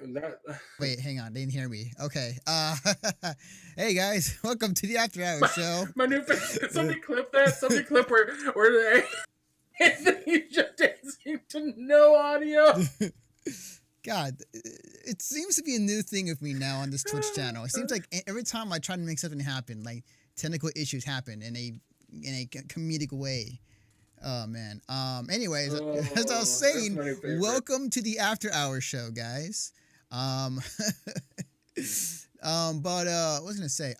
That Wait, hang on. They didn't hear me. Okay. Hey guys, welcome to the After Hours my, show. my new somebody clip that. Somebody clip where they Anthony just dancing to no audio. God, it seems to be a new thing with me now on this Twitch channel. It seems like every time I try to make something happen, like technical issues happen in a comedic way. Oh man. Anyways, as I was Oh, that's saying, my new favorite. welcome to the After Hours show, guys. Um, what was I gonna say?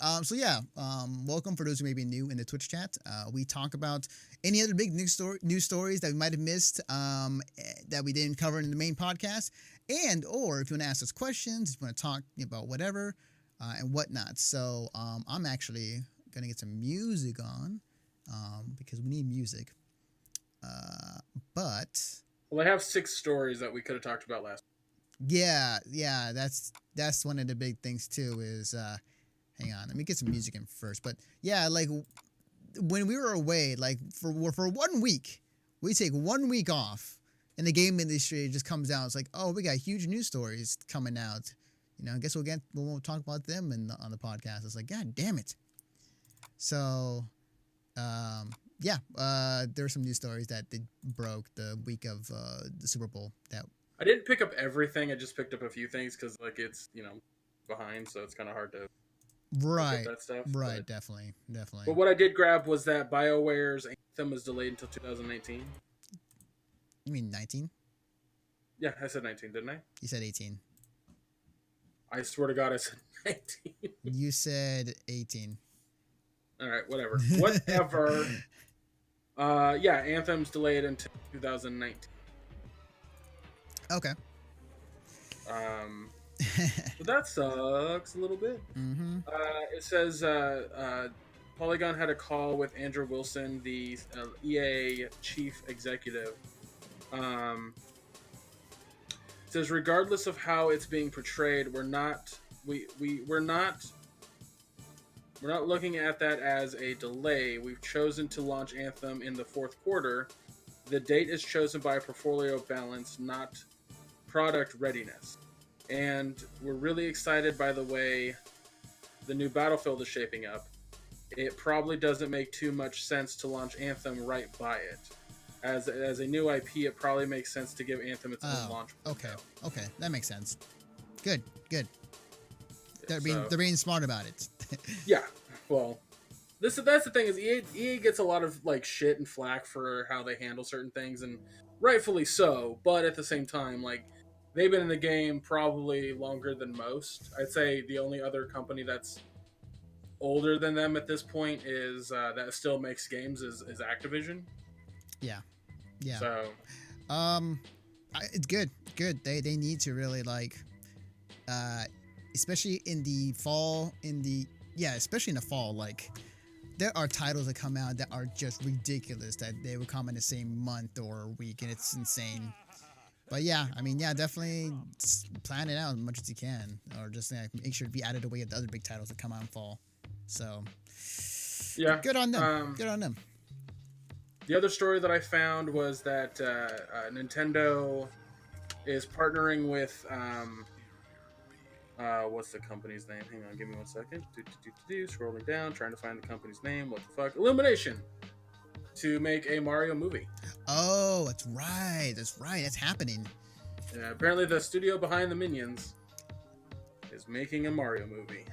Welcome for those who may be new in the Twitch chat. We talk about any other big news stories that we might have missed, that we didn't cover in the main podcast, and or if you want to ask us questions, if you want to talk about whatever, and whatnot. So, I'm actually gonna get some music on, because we need music. But Well, I have 6 stories that we could have talked about last. yeah, that's one of the big things too. Is hang on, let me get some music in first. But yeah, like when we were away, like for 1 week, we take 1 week off, and the game industry just comes out. It's like, oh, we got huge news stories coming out. I guess we'll talk about them on the podcast. It's like, God damn it. So, yeah, there were some news stories that they broke the week of the Super Bowl. That I didn't pick up everything. I just picked up a few things because like it's behind, so it's kind of hard to look up right, that stuff. right, But definitely. but what I did grab was that BioWare's Anthem was delayed until 2019. You mean 19? Yeah, I said 19, didn't I? You said 18. I swear to God, I said 19. You said 18. All right, whatever. Whatever. Yeah, Anthem's delayed until 2019. Okay. So that sucks a little bit. Mm-hmm. It says Polygon had a call with Andrew Wilson, the EA chief executive. It says regardless of how it's being portrayed, we're not looking at that as a delay. We've chosen to launch Anthem in the fourth quarter. The date is chosen by portfolio balance, not product readiness. And we're really excited by the way the new Battlefield is shaping up. It probably doesn't make too much sense to launch Anthem right by it. As a new IP, it probably makes sense to give Anthem its own launch window. Okay, that makes sense. Good. Yeah, They're being smart about it. yeah, well, that's the thing is EA gets a lot of like shit and flack for how they handle certain things, and rightfully so. But at the same time, like they've been in the game probably longer than most. I'd say the only other company that's older than them at this point is that still makes games is Activision. Yeah. So It's good. They need to really uh, especially in the fall. Especially in the fall. Like there are titles that come out that are just ridiculous that they would come in the same month or week, and it's insane. But yeah, I mean, yeah, definitely plan it out as much as you can, or just make sure to be added away at the other big titles that come out in fall. So yeah, good on them. Good on them. The other story that I found was that Nintendo is partnering with what's the company's name? Hang on, give me 1 second. Scrolling down, trying to find the company's name. What the fuck? Illumination to make a Mario movie. Oh, that's right. That's happening. Yeah, apparently the studio behind the Minions is making a Mario movie.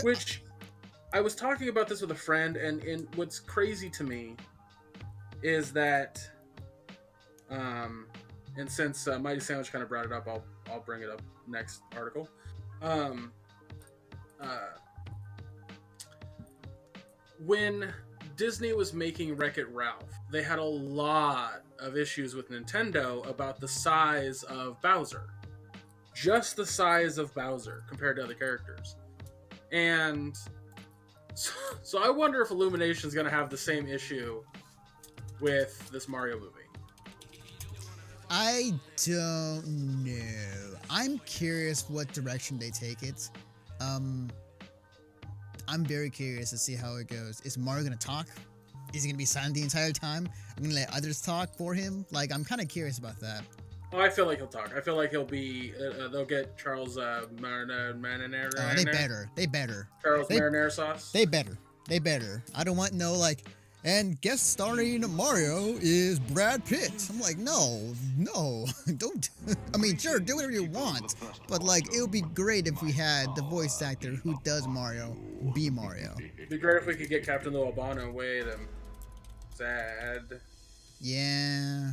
Which I was talking about this with a friend, and what's crazy to me is that, and since Mighty Sandwich kind of brought it up, I'll bring it up next article. When Disney was making Wreck-It Ralph, they had a lot of issues with Nintendo about the size of Bowser. Just the size of Bowser compared to other characters. And so I wonder if Illumination is going to have the same issue with this Mario movie. I don't know. I'm curious what direction they take it. I'm very curious to see how it goes. Is Mario gonna talk? Is he gonna be silent the entire time? I'm gonna let others talk for him. Like, I'm kind of curious about that. Oh, I feel like he'll talk. I feel like he'll be. They'll get Charles Marinara. Oh, they better. They better. Charles They Marinara sauce. they better. They better. I don't want no like. And guest starring Mario is Brad Pitt. I'm like, no, don't. I mean, sure, do whatever you want, but like, it would be great if we had the voice actor who does Mario be Mario. It'd be great if we could get Captain Lou Albano. Wait, I'm sad. Yeah.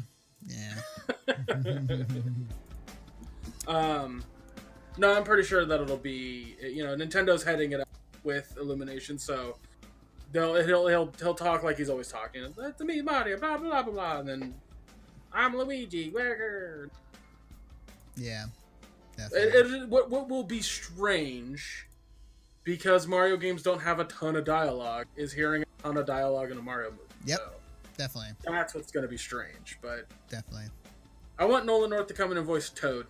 No, I'm pretty sure that it'll be. Nintendo's heading it up with Illumination, so. He'll talk like he's always talking. That's me, Mario, blah blah blah blah, and then I'm Luigi. Yeah, definitely. What will be strange, because Mario games don't have a ton of dialogue, is hearing a ton of dialogue in a Mario movie. Yep, so definitely. That's what's going to be strange, but definitely. I want Nolan North to come in and voice Toad.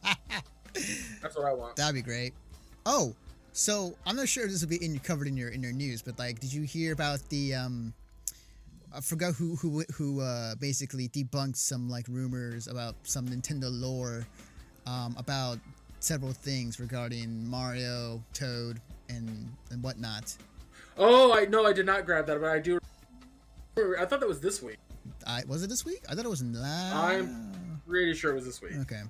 That's what I want. That'd be great. Oh. So I'm not sure if this will be covered in your news, but like, did you hear about the I forgot who basically debunked some like rumors about some Nintendo lore about several things regarding Mario, Toad, and whatnot. Oh, I did not grab that, but I do. I thought that was this week. Was it this week? I thought it was last. I'm pretty sure it was this week. Okay.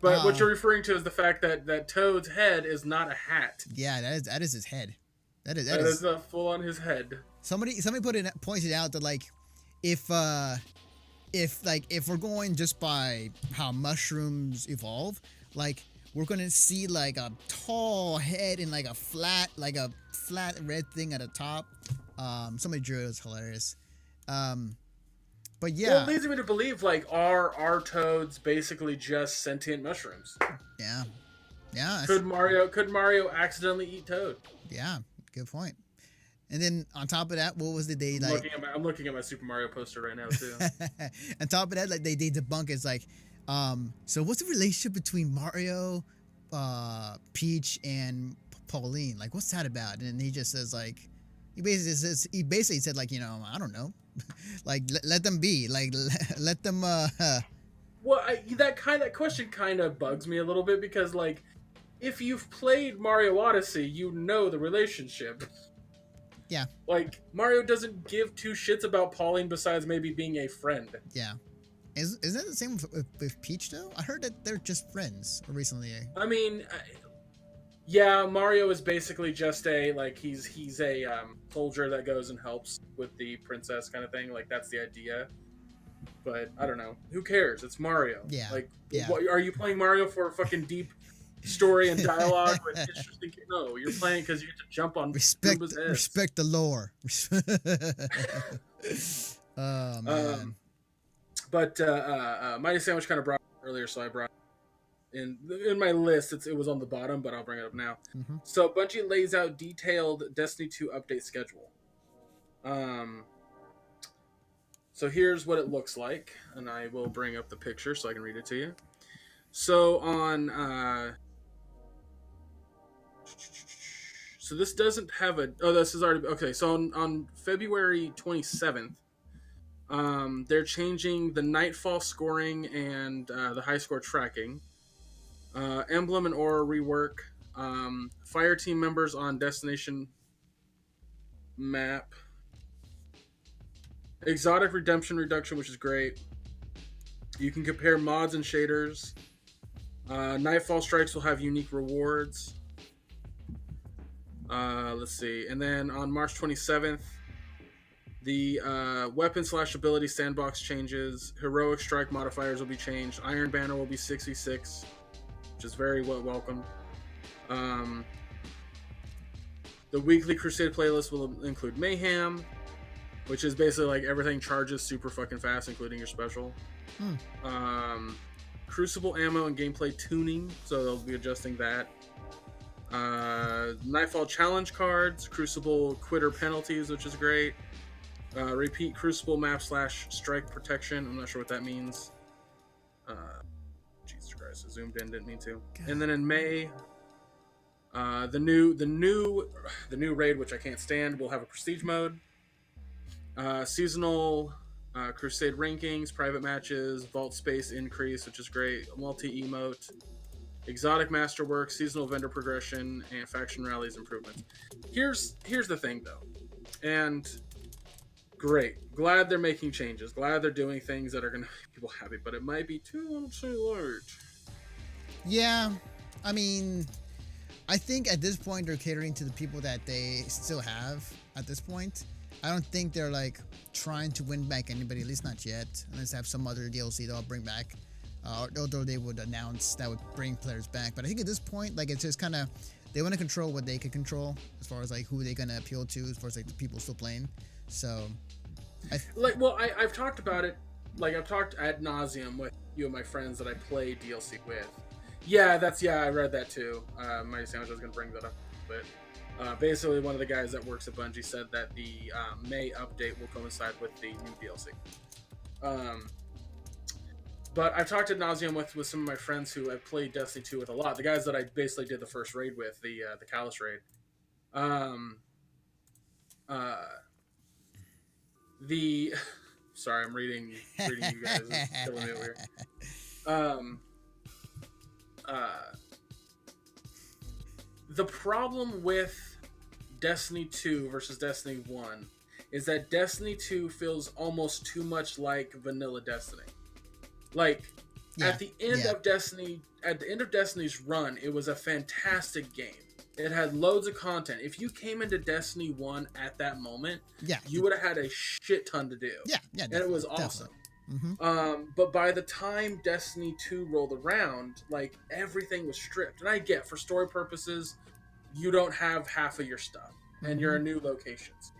But what you're referring to is the fact that Toad's head is not a hat. Yeah, that is his head. That is full on his head. Somebody pointed out that like if we're going just by how mushrooms evolve, like we're gonna see like a tall head and like a flat red thing at the top. Somebody drew it. It was hilarious. But yeah, well, it leads me to believe like are toads basically just sentient mushrooms? Yeah. Could Mario accidentally eat Toad? Yeah, good point. And then on top of that, what was the day like? I'm looking at my Super Mario poster right now too. On top of that, like they debunk it's like, so what's the relationship between Mario, Peach, and Pauline? Like, what's that about? And then he just says like, he basically said like, I don't know. Like let them be, like let them well, that question kind of bugs me a little bit, because like if you've played Mario Odyssey, you know the relationship. Yeah, like Mario doesn't give two shits about Pauline besides maybe being a friend. Yeah. Is that the same with Peach though? I heard that they're just friends recently. I mean, yeah, Mario is basically just he's a soldier that goes and helps with the princess kind of thing. Like that's the idea. But I don't know. Who cares? It's Mario. Yeah. Like, yeah. What, are you playing Mario for a fucking deep story and dialogue with interesting? No, you're playing because you get to jump on Goomba's head. Respect the lore. Oh man. But Mighty Sandwich kind of brought it earlier, so I brought it in my list. It was on the bottom, but I'll bring it up now. Mm-hmm. So Bungie lays out detailed Destiny 2 update schedule. So here's what it looks like, and I will bring up the picture so I can read it to you. So on so this doesn't have a this is already okay. So on February 27th, they're changing the Nightfall scoring and the high score tracking. Emblem and aura rework. Fire team members on destination map. Exotic redemption reduction, which is great. You can compare mods and shaders. Nightfall strikes will have unique rewards. Let's see. And then on March 27th, the weapon / ability sandbox changes. Heroic strike modifiers will be changed. Iron Banner will be 6v6, which is very welcome. The weekly Crusade playlist will include Mayhem, which is basically like everything charges super fucking fast, including your special. Crucible ammo and gameplay tuning, so they'll be adjusting that. Nightfall challenge cards, Crucible quitter penalties, which is great. Repeat Crucible map / strike protection. I'm not sure what that means. Jesus Christ, I zoomed in, didn't mean to. God. And then in May, the new raid, which I can't stand, will have a prestige mode. Seasonal Crusade rankings, private matches, vault space increase, which is great, multi emote, exotic masterwork, seasonal vendor progression, and faction rallies improvements. Here's the thing though, and great, glad they're making changes, glad they're doing things that are going to make people happy, but it might be too large. Yeah, I mean, I think at this point they're catering to the people that they still have at this point. I don't think they're like trying to win back anybody, at least not yet, unless they have some other DLC they'll bring back. Although they would announce that would bring players back. But I think at this point, like, it's just kind of, they want to control what they can control as far as like who they're going to appeal to, as far as like the people still playing. So, I've talked about it. Like, I've talked ad nauseum with you and my friends that I play DLC with. Yeah, I read that too. My sandwich was going to bring that up, but basically one of the guys that works at Bungie said that the May update will coincide with the new DLC. But I've talked ad nauseum with some of my friends who I've played Destiny 2 with a lot. The guys that I basically did the first raid with, the Callus raid. Sorry, I'm reading you guys. It's killing me over here. The problem with Destiny 2 versus Destiny 1 is that Destiny 2 feels almost too much like vanilla Destiny. Like, at the end of Destiny's run, it was a fantastic game. It had loads of content. If you came into Destiny 1 at that moment, you would have had a shit ton to do. And it was awesome. Mm-hmm. But by the time Destiny 2 rolled around, like, everything was stripped. And I get, for story purposes, you don't have half of your stuff. And you're in new locations.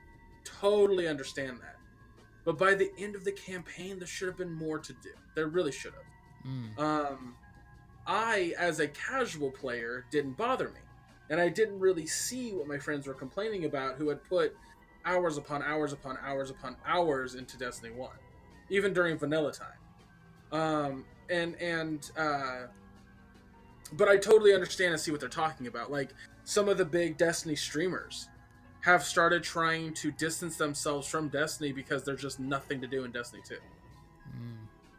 Totally understand that. But by the end of the campaign, there should have been more to do. There really should have. I, as a casual player, didn't bother me. And I didn't really see what my friends were complaining about, who had put hours upon hours upon hours upon hours into Destiny 1. Even during vanilla time. But I totally understand and see what they're talking about. Like, some of the big Destiny streamers have started trying to distance themselves from Destiny because there's just nothing to do in Destiny 2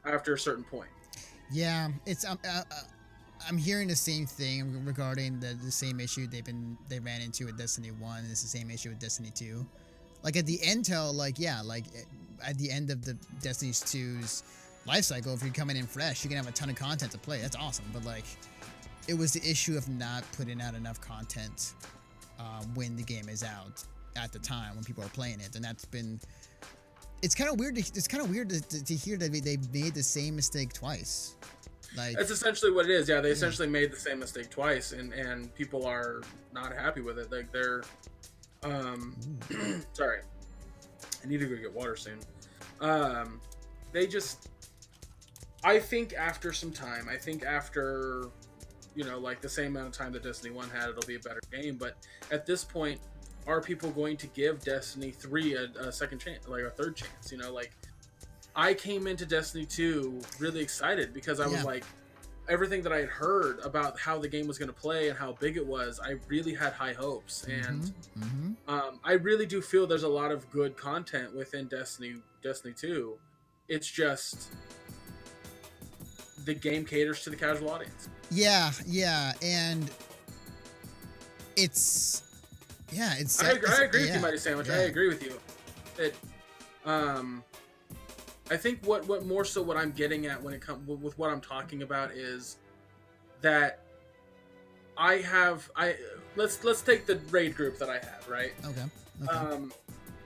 after a certain point. Yeah, it's I'm hearing the same thing regarding the same issue they ran into with Destiny 1. It's the same issue with Destiny 2. Like, at the intel, at the end of the Destiny 2's life cycle, if you're coming in fresh, you can have a ton of content to play. That's awesome. But, like, it was the issue of not putting out enough content when the game is out at the time when people are playing it, and that's been. It's kind of weird. It's kind of weird to hear that they made the same mistake twice. Like, that's essentially what it is. Yeah, they essentially made the same mistake twice, and people are not happy with it. Like, they're. Sorry, I need to go get water soon. They just. I think after some time, like the same amount of time that Destiny 1 had, it'll be a better game. But at this point, are people going to give Destiny 3 a second chance, like a third chance? Like, I came into Destiny 2 really excited because I was like, everything that I had heard about how the game was going to play and how big it was, I really had high hopes. And I really do feel there's a lot of good content within Destiny 2. It's just the game caters to the casual audience. Yeah, and it's. I agree with you, Mighty Sandwich. I agree with you. I think what more so what I'm getting at when it comes with what I'm talking about is that let's take the raid group that I have, right? Okay.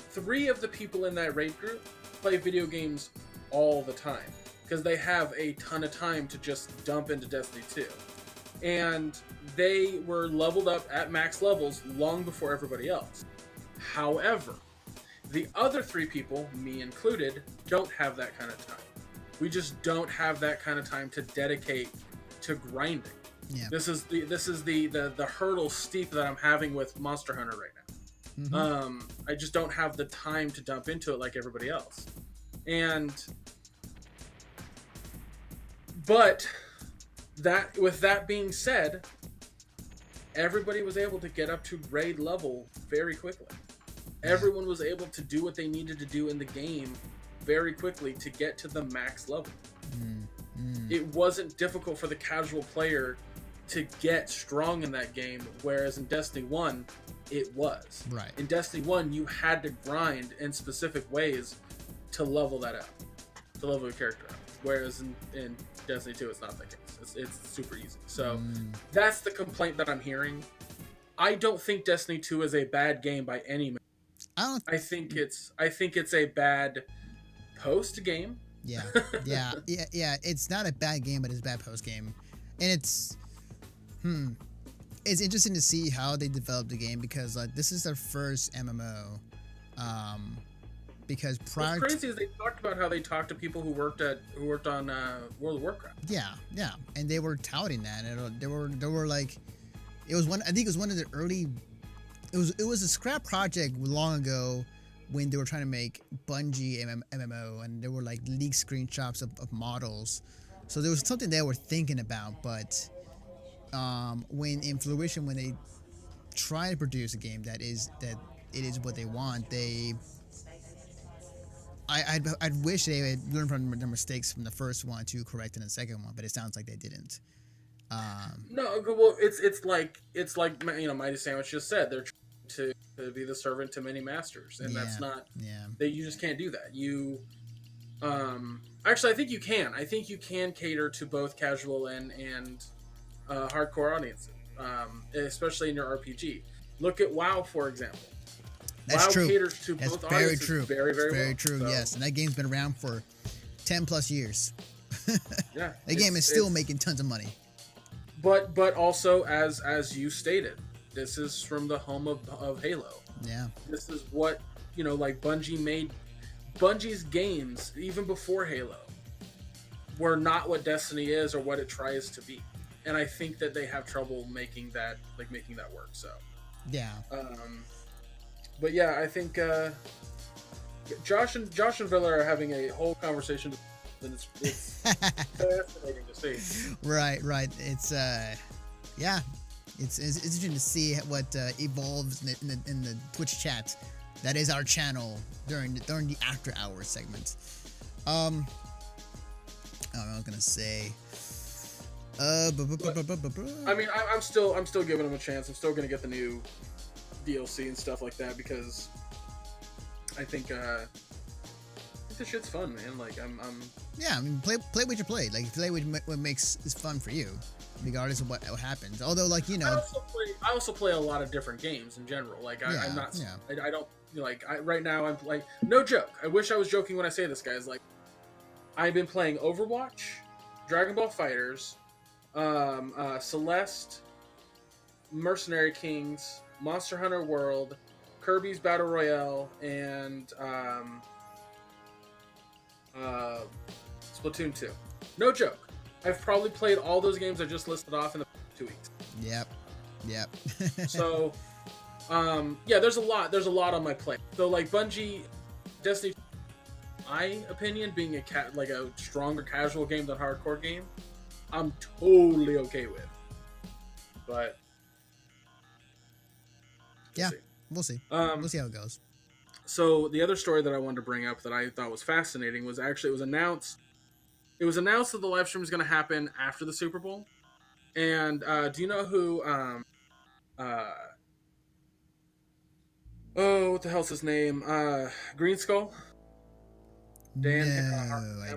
3 of the people in that raid group play video games all the time because they have a ton of time to just dump into Destiny 2. And they were leveled up at max levels long before everybody else. However, the other 3 people, me included, don't have that kind of time. We just don't have that kind of time to dedicate to grinding. Yeah. This is the hurdle steep that I'm having with Monster Hunter right now. I just don't have the time to dump into it like everybody else. But with that being said, everybody was able to get up to raid level very quickly. Everyone was able to do what they needed to do in the game very quickly to get to the max level. Mm. It wasn't difficult for the casual player to get strong in that game, whereas in Destiny 1, it was. Right. In Destiny 1, you had to grind in specific ways to level that up, to level your character up. Whereas in Destiny 2, it's not the case. It's super easy. So that's the complaint that I'm hearing. I don't think Destiny 2 is a bad game by any means. I think it's a bad post game. Yeah. It's not a bad game, but it's a bad post game, and it's interesting to see how they developed the game, because like this is their first MMO. Because prior, what's crazy is they talked about how they talked to people who worked on World of Warcraft. Yeah, and they were touting that. And they were like, it was one. I think it was one of the early. It was a scrap project long ago when they were trying to make Bungie MMO, and there were like leaked screenshots of models. So there was something they were thinking about, but when in fruition, when they try to produce a game that it is what they want, I'd wish they had learned from their mistakes from the first one to correct in the second one, but it sounds like they didn't. No, well, it's like Mighty Sandwich just said, they're trying to be the servant to many masters, and that's not. Yeah. You just can't do that. You, actually, I think you can. I think you can cater to both casual and hardcore audiences, especially in your RPG. Look at WoW, for example. That's WoW true. caters to That's both very audiences true. very, very very well. true. So, yes, and that game's been around for 10 plus years. Yeah, that game is still making tons of money. But also, as you stated, this is from the home of Halo. Yeah. This is what, like Bungie made. Bungie's games, even before Halo, were not what Destiny is or what it tries to be. And I think that they have trouble making that work. So. Yeah. But yeah, I think Josh and Villa are having a whole conversation, and it's fascinating to see. Right. It's it's interesting to see what evolves in the Twitch chat. That is our channel during the after hours segment. I was gonna say. I mean, I'm still giving them a chance. I'm still gonna get the new DLC and stuff like that, because I think this shit's fun, man. Like I'm yeah, I mean, play what you play. Like play what makes is fun for you, regardless of what happens. Although, like, I also play a lot of different games in general. Like I'm not. Yeah. I don't right now. I'm like, no joke. I wish I was joking when I say this, guys. Like, I've been playing Overwatch, Dragon Ball Fighters, Celeste, Mercenary Kings, Monster Hunter World, Kirby's Battle Royale, and Splatoon 2. No joke. I've probably played all those games I just listed off in the 2 weeks. Yep. So, yeah, there's a lot on my plate. So, like, Bungie, Destiny, my opinion, being a stronger casual game than hardcore game, I'm totally okay with. But we'll see. We'll see how it goes. So the other story that I wanted to bring up that I thought was fascinating was actually it was announced that the live stream is going to happen after the Super Bowl. And do you know who? What the hell's his name? Green Skull. Dan. No, I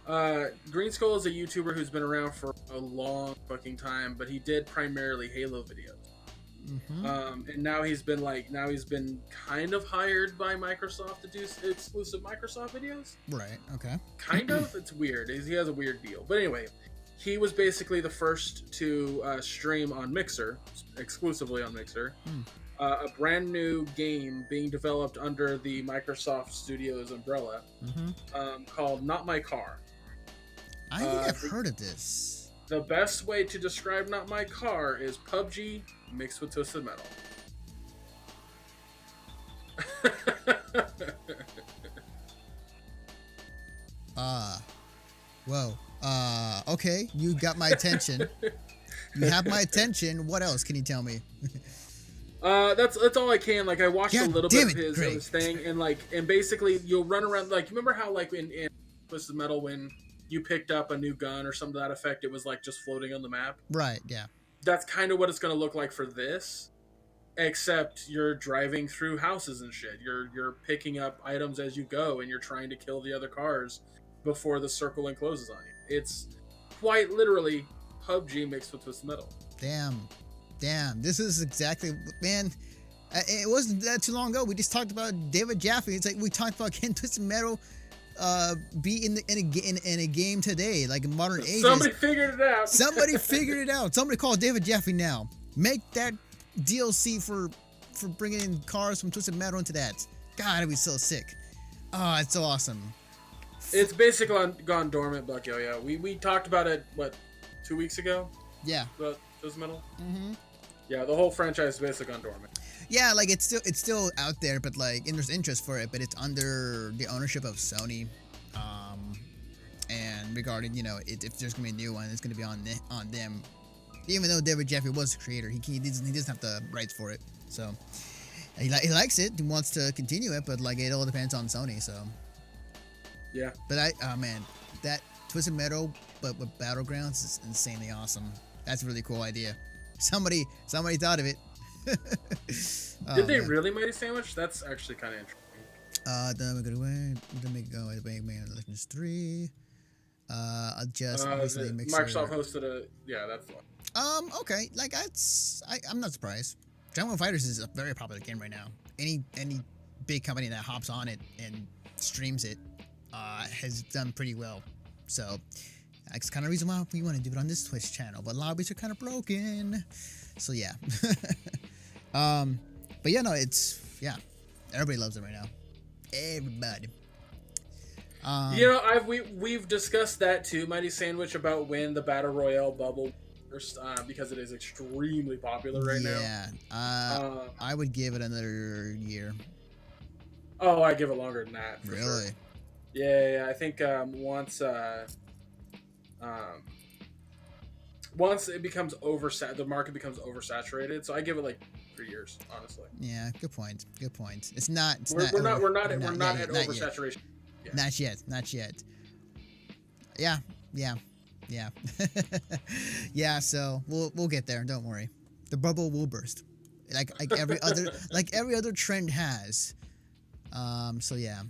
don't. Green Skull is a YouTuber who's been around for a long fucking time, but he did primarily Halo videos. Mm-hmm. And now he's been kind of hired by Microsoft to do exclusive Microsoft videos. Right. Okay. Kind of. It's weird. He has a weird deal. But anyway, he was basically the first to stream on Mixer, exclusively on Mixer, a brand new game being developed under the Microsoft Studios umbrella, called Not My Car. I think I've heard of this. The best way to describe Not My Car is PUBG mixed with Twisted Metal. Whoa. Okay, you got my attention. You have my attention. What else can you tell me? That's all I can. Like I watched a God little bit damn of it, Greg. his thing, and basically you'll run around. Like remember how like in Twisted Metal when you picked up a new gun or something to that effect, it was like just floating on the map. Right, yeah. That's kind of what it's going to look like for this, except you're driving through houses and shit. You're picking up items as you go, and you're trying to kill the other cars before the circle encloses on you. It's quite literally PUBG mixed with Twisted Metal. Damn. This is exactly, man. It wasn't that too long ago. We just talked about David Jaffe. It's like we talked about Ken Twisted Metal be in a game today, like in modern ages. Somebody figured it out. Somebody figured it out. Somebody call David Jaffe now. Make that DLC for bringing in cars from Twisted Metal into that. God, it'd be so sick. Oh, it's so awesome. It's basically gone dormant, Bucko. Yeah, we talked about it 2 weeks ago. Yeah. About Twisted Metal. Mm-hmm. Yeah, the whole franchise is basically gone dormant. Yeah, like it's still out there, but like, and there's interest for it, but it's under the ownership of Sony. And regarding, if there's gonna be a new one, it's gonna be on them. Even though David Jaffe was the creator, he doesn't have the rights for it. So he likes it, he wants to continue it, but like it all depends on Sony. So yeah. But man, that Twisted Metal but with Battlegrounds is insanely awesome. That's a really cool idea. Somebody thought of it. Did they really Mighty Sandwich? That's actually kind of interesting. Then we're gonna win. Then we go with Bayonetta Legends 3. I'll just recently Microsoft hosted that's the one. Okay, like I'm not surprised. Dragon Ball Fighters is a very popular game right now. Any big company that hops on it and streams it has done pretty well. So that's kind of the reason why we want to do it on this Twitch channel. But lobbies are kind of broken, so yeah. But yeah, no, everybody loves it right now. Everybody. We've discussed that too, Mighty Sandwich, about when the Battle Royale bubble burst, because it is extremely popular right now. Yeah. I would give it another year. Oh, I give it longer than that. For really? Sure. Yeah. I think once it becomes the market becomes oversaturated. So I give it like 3 years, honestly. Yeah, good point. It's not. We're not at oversaturation. Yeah. Not yet. Yeah. Yeah. So we'll get there. Don't worry. The bubble will burst, like every other trend has. So yeah.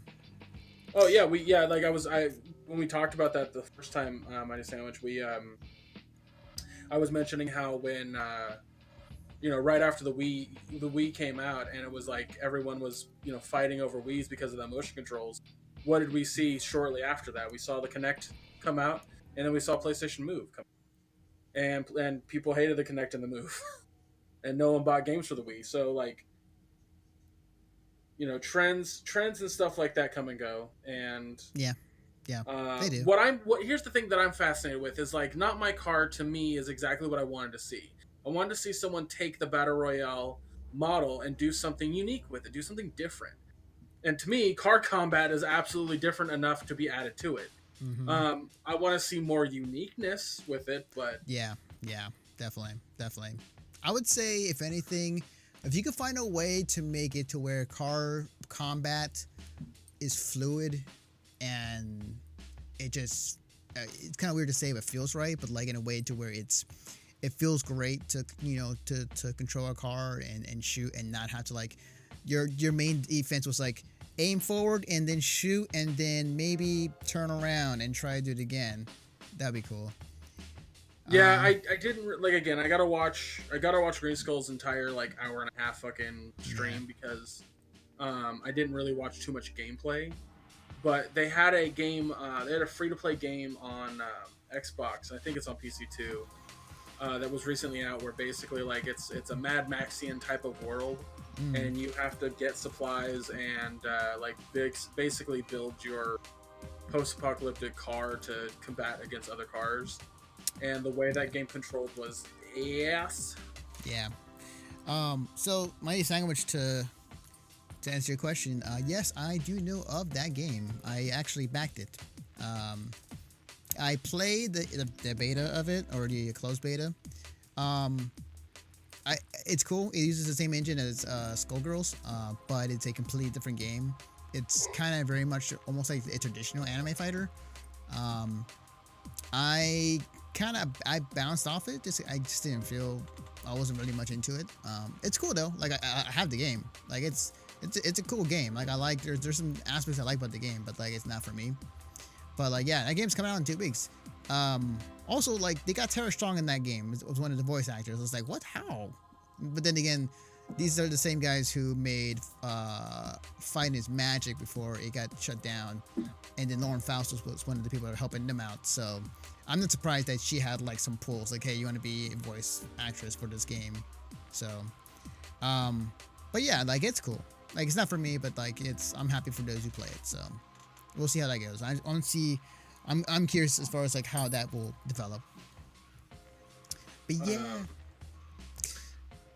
Oh yeah, when we talked about that the first time, Mighty Sandwich, I was mentioning how when right after the Wii came out, and it was like everyone was fighting over Wii's because of the motion controls. What did we see shortly after that? We saw the Kinect come out, and then we saw PlayStation Move come out. And people hated the Kinect and the Move. And no one bought games for the Wii. So like trends and stuff like that come and go. And yeah, they do. Here's the thing that I'm fascinated with is like Not My Car to me is exactly what I wanted to see. I wanted to see someone take the Battle Royale model and do something unique with it, do something different. And to me, car combat is absolutely different enough to be added to it. Mm-hmm. I want to see more uniqueness with it, but yeah, definitely. I would say, if anything, if you could find a way to make it to where car combat is fluid and it just it's kind of weird to say, but it feels right, but like in a way to where it feels great to to control a car and shoot and not have to like your main defense was like aim forward and then shoot and then maybe turn around and try to do it again. That'd be cool. Yeah, I didn't like. Again, I gotta watch Green Skull's entire like hour and a half fucking stream because I didn't really watch too much gameplay. But they had a game. They had a free to play game on Xbox. I think it's on PC too. That was recently out, where basically like it's a Mad Maxian type of world, and you have to get supplies and basically build your post-apocalyptic car to combat against other cars. And the way that game controlled was yes. Yeah. So Mighty Sandwich, to answer your question, yes, I do know of that game. I actually backed it. I played the beta of it, or the closed beta. I it's cool. It uses the same engine as Skullgirls, but it's a completely different game. It's kind of very much almost like a traditional anime fighter. I bounced off it. I just didn't feel, I wasn't really much into it. It's cool though. Like I have the game. Like it's a cool game. Like I like, there's some aspects I like about the game, but like it's not for me. But like yeah, that game's coming out in 2 weeks. Also like they got Tara Strong in that game. It was one of the voice actors. I was like, what? How? But then again, these are the same guys who made Fighting is Magic before it got shut down, and then Lauren Faust was one of the people that were helping them out. So I'm not surprised that she had like some pulls, like, hey, you want to be a voice actress for this game? So, but yeah, like it's cool. Like it's not for me, but like I'm happy for those who play it. So we'll see how that goes. I want to see. I'm curious as far as like how that will develop. But yeah.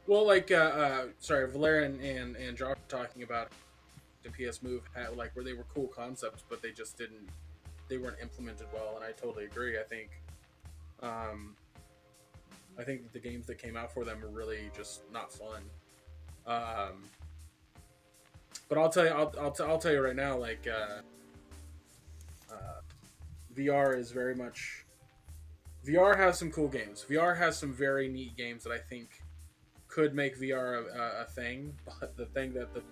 Well, like, sorry, Valerian and Josh were talking about the PS Move had, like, where they were cool concepts, but they just they weren't implemented well, and I totally agree. I think the games that came out for them were really just not fun. But I'll tell you right now, like, VR is very much, VR has some cool games. VR has some very neat games that I think could make VR a thing, but the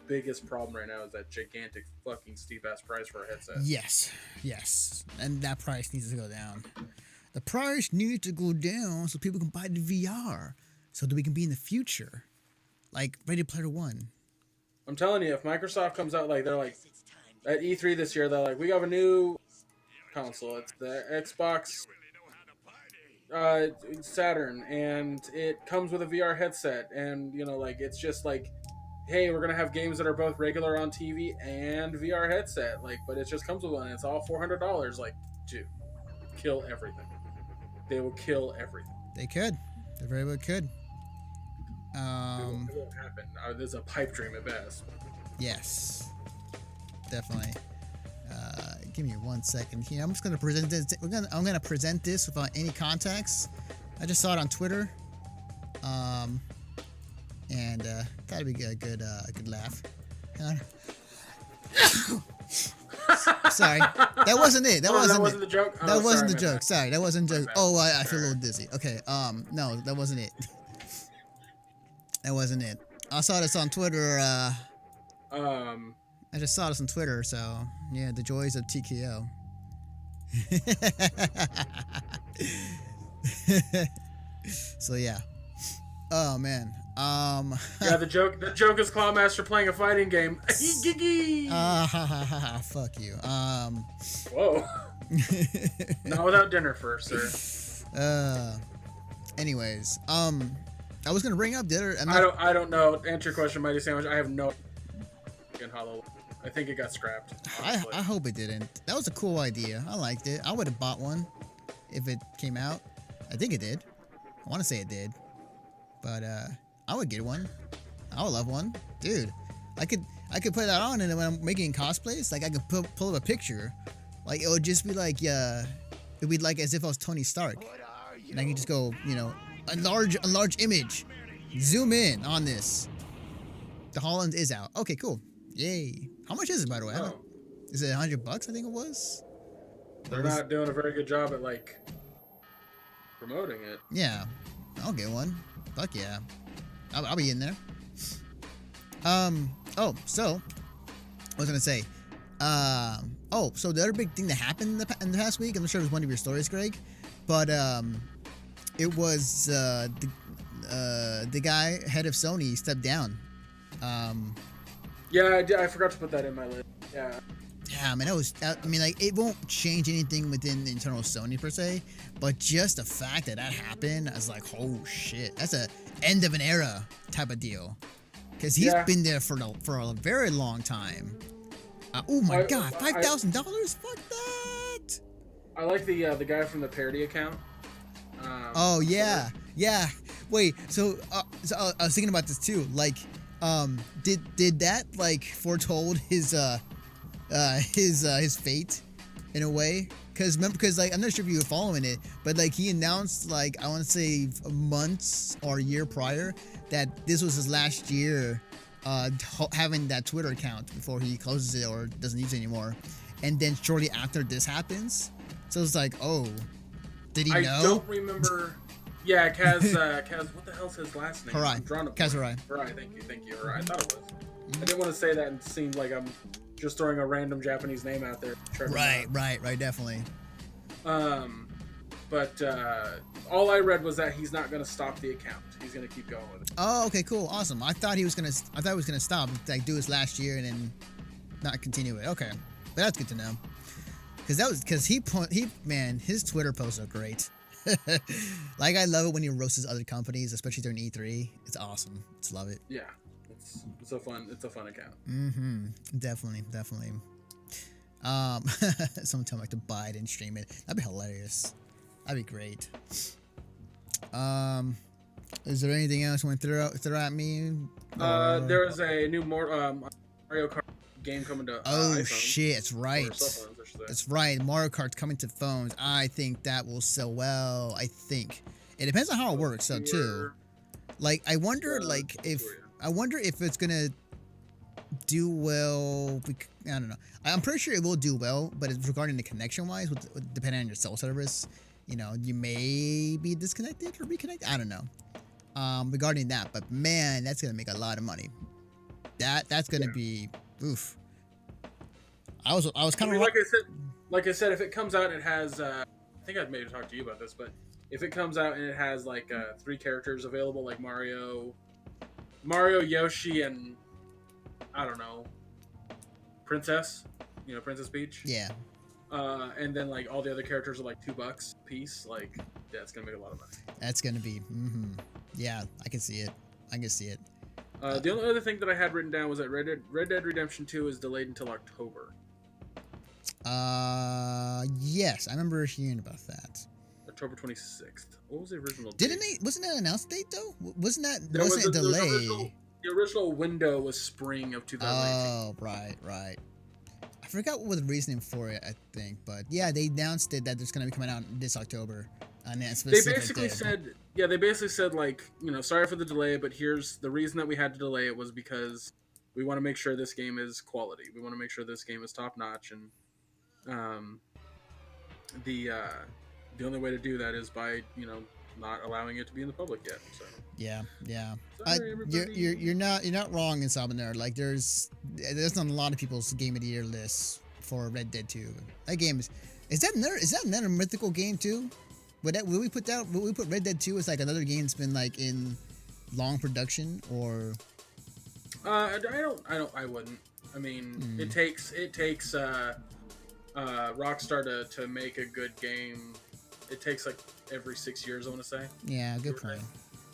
biggest problem right now is that gigantic fucking steep ass price for a headset. Yes, and that price needs to go down. The price needs to go down so people can buy the VR, so that we can be in the future, like Ready Player One. I'm telling you, if Microsoft comes out like they're like at E3 this year, they're like, we have a new console. It's the Xbox Saturn, and it comes with a VR headset, and you know, like, it's just like, hey, we're gonna have games that are both regular on TV and VR headset, like, but it just comes with one, and it's all $400. Like, dude, kill everything. They will kill everything. They could. They very well could. It won't happen. There's a pipe dream at best. Yes, definitely. Give me 1 second here. I'm just gonna present this. I'm gonna present this without any context. I just saw it on Twitter, and that'd be a good laugh. Sorry, that wasn't it. That wasn't the joke. That wasn't the joke. Sorry, that wasn't the joke. Oh, I feel a little dizzy. Okay. No, that wasn't it. That wasn't it. I saw this on Twitter. I just saw this on Twitter, so yeah, the joys of TKO. So yeah. Oh man. Yeah, the joke is Clawmaster playing a fighting game. Fuck you. Whoa. Not without dinner first, sir. Anyways, I was gonna bring up the other. I don't know. Answer your question, Mighty Sandwich. I have no in Hollow. I think it got scrapped. I hope it didn't. That was a cool idea. I liked it. I would have bought one if it came out. I think it did. I want to say it did. But I would get one. I would love one. Dude, I could put that on, and when I'm making cosplays, like I could pull up a picture. Like it would just be like it'd be like as if I was Tony Stark. And I can just go, you know, a large image. Zoom in on this. The Holland is out. Okay, cool. Yay. How much is it, by the way? Is it $100? I think it was. They're not doing a very good job at like promoting it. Yeah, I'll get one. Fuck yeah, I'll be in there. Oh, so I was gonna say, so the other big thing that happened in the past week, I'm not sure it was one of your stories, Greg, but it was the guy head of Sony stepped down. Yeah, I forgot to put that in my list. Yeah. Yeah, man, I mean, like, it won't change anything within the internal Sony per se, but just the fact that happened, I was like, oh shit, that's a end of an era type of deal. Because he's been there for a very long time. Oh my god, $5,000? Fuck that! I like the guy from the parody account. Oh yeah, yeah. Wait, so I was thinking about this too. Like, did that like foretold his fate in a way? because like I'm not sure if you were following it, but like he announced like I want to say months or a year prior that this was his last year having that Twitter account before he closes it or doesn't use it anymore. And then shortly after this happens, so it's like, oh, did he know? I don't remember. Yeah, Kaz. What the hell's his last name? Harai. Kaz Harai. Harai. Thank you. Harai. I thought it was. I didn't want to say that and it seemed like I'm just throwing a random Japanese name out there. Right, definitely. But all I read was that he's not going to stop the account. He's going to keep going with it. Oh, okay, cool, awesome. I thought he was gonna stop, like do his last year and then not continue it. Okay, but that's good to know. Because his Twitter posts are great. Like I love it when he roasts other companies, especially during E3. It's awesome. Just love it. Yeah, it's a fun account. Mm-hmm. Definitely. Someone tell me like to buy it and stream it. That'd be hilarious. That'd be great. Is there anything else you want to throw at me? There is a new Mario Kart game coming to iPhone, shit, that's right. That's right. Mario Kart's coming to phones. I think that will sell well. I think it depends on how it works though too. Like I wonder if it's gonna do well. I don't know. I'm pretty sure it will do well, but it's regarding the connection wise, depending on your cell service, you may be disconnected or reconnected. I don't know. Regarding that, but man, that's gonna make a lot of money. That's gonna be oof. I was kind of like I said, if it comes out, it has. I think I've maybe talked to you about this, but if it comes out and it has like 3 characters available, like Mario, Yoshi, and I don't know, Princess, Princess Peach. Yeah. And then like all the other characters are like $2 a piece. Like, yeah, it's gonna make a lot of money. That's gonna be. Yeah, I can see it. The only other thing that I had written down was that Red Dead Redemption 2 is delayed until October. Yes, I remember hearing about that. October 26th. What was the original date? Wasn't that an announced date though? Wasn't a delay? The original window was spring of 2018. Oh, right. I forgot what the reasoning for it, I think, but yeah, they announced it that it's going to be coming out this October. And they basically said like, sorry for the delay, but here's the reason that we had to delay it was because we want to make sure this game is quality. We want to make sure this game is top notch, and the only way to do that is by not allowing it to be in the public yet. So yeah. Sorry, you're not wrong in Salmoner. Like there's on a lot of people's Game of the Year lists for Red Dead 2. That game is that another mythical game too? Would we put Red Dead 2 as like another game that's been like in long production, or? I wouldn't. I mean, it takes Rockstar to make a good game. It takes like every 6 years, I want to say. Yeah, good point.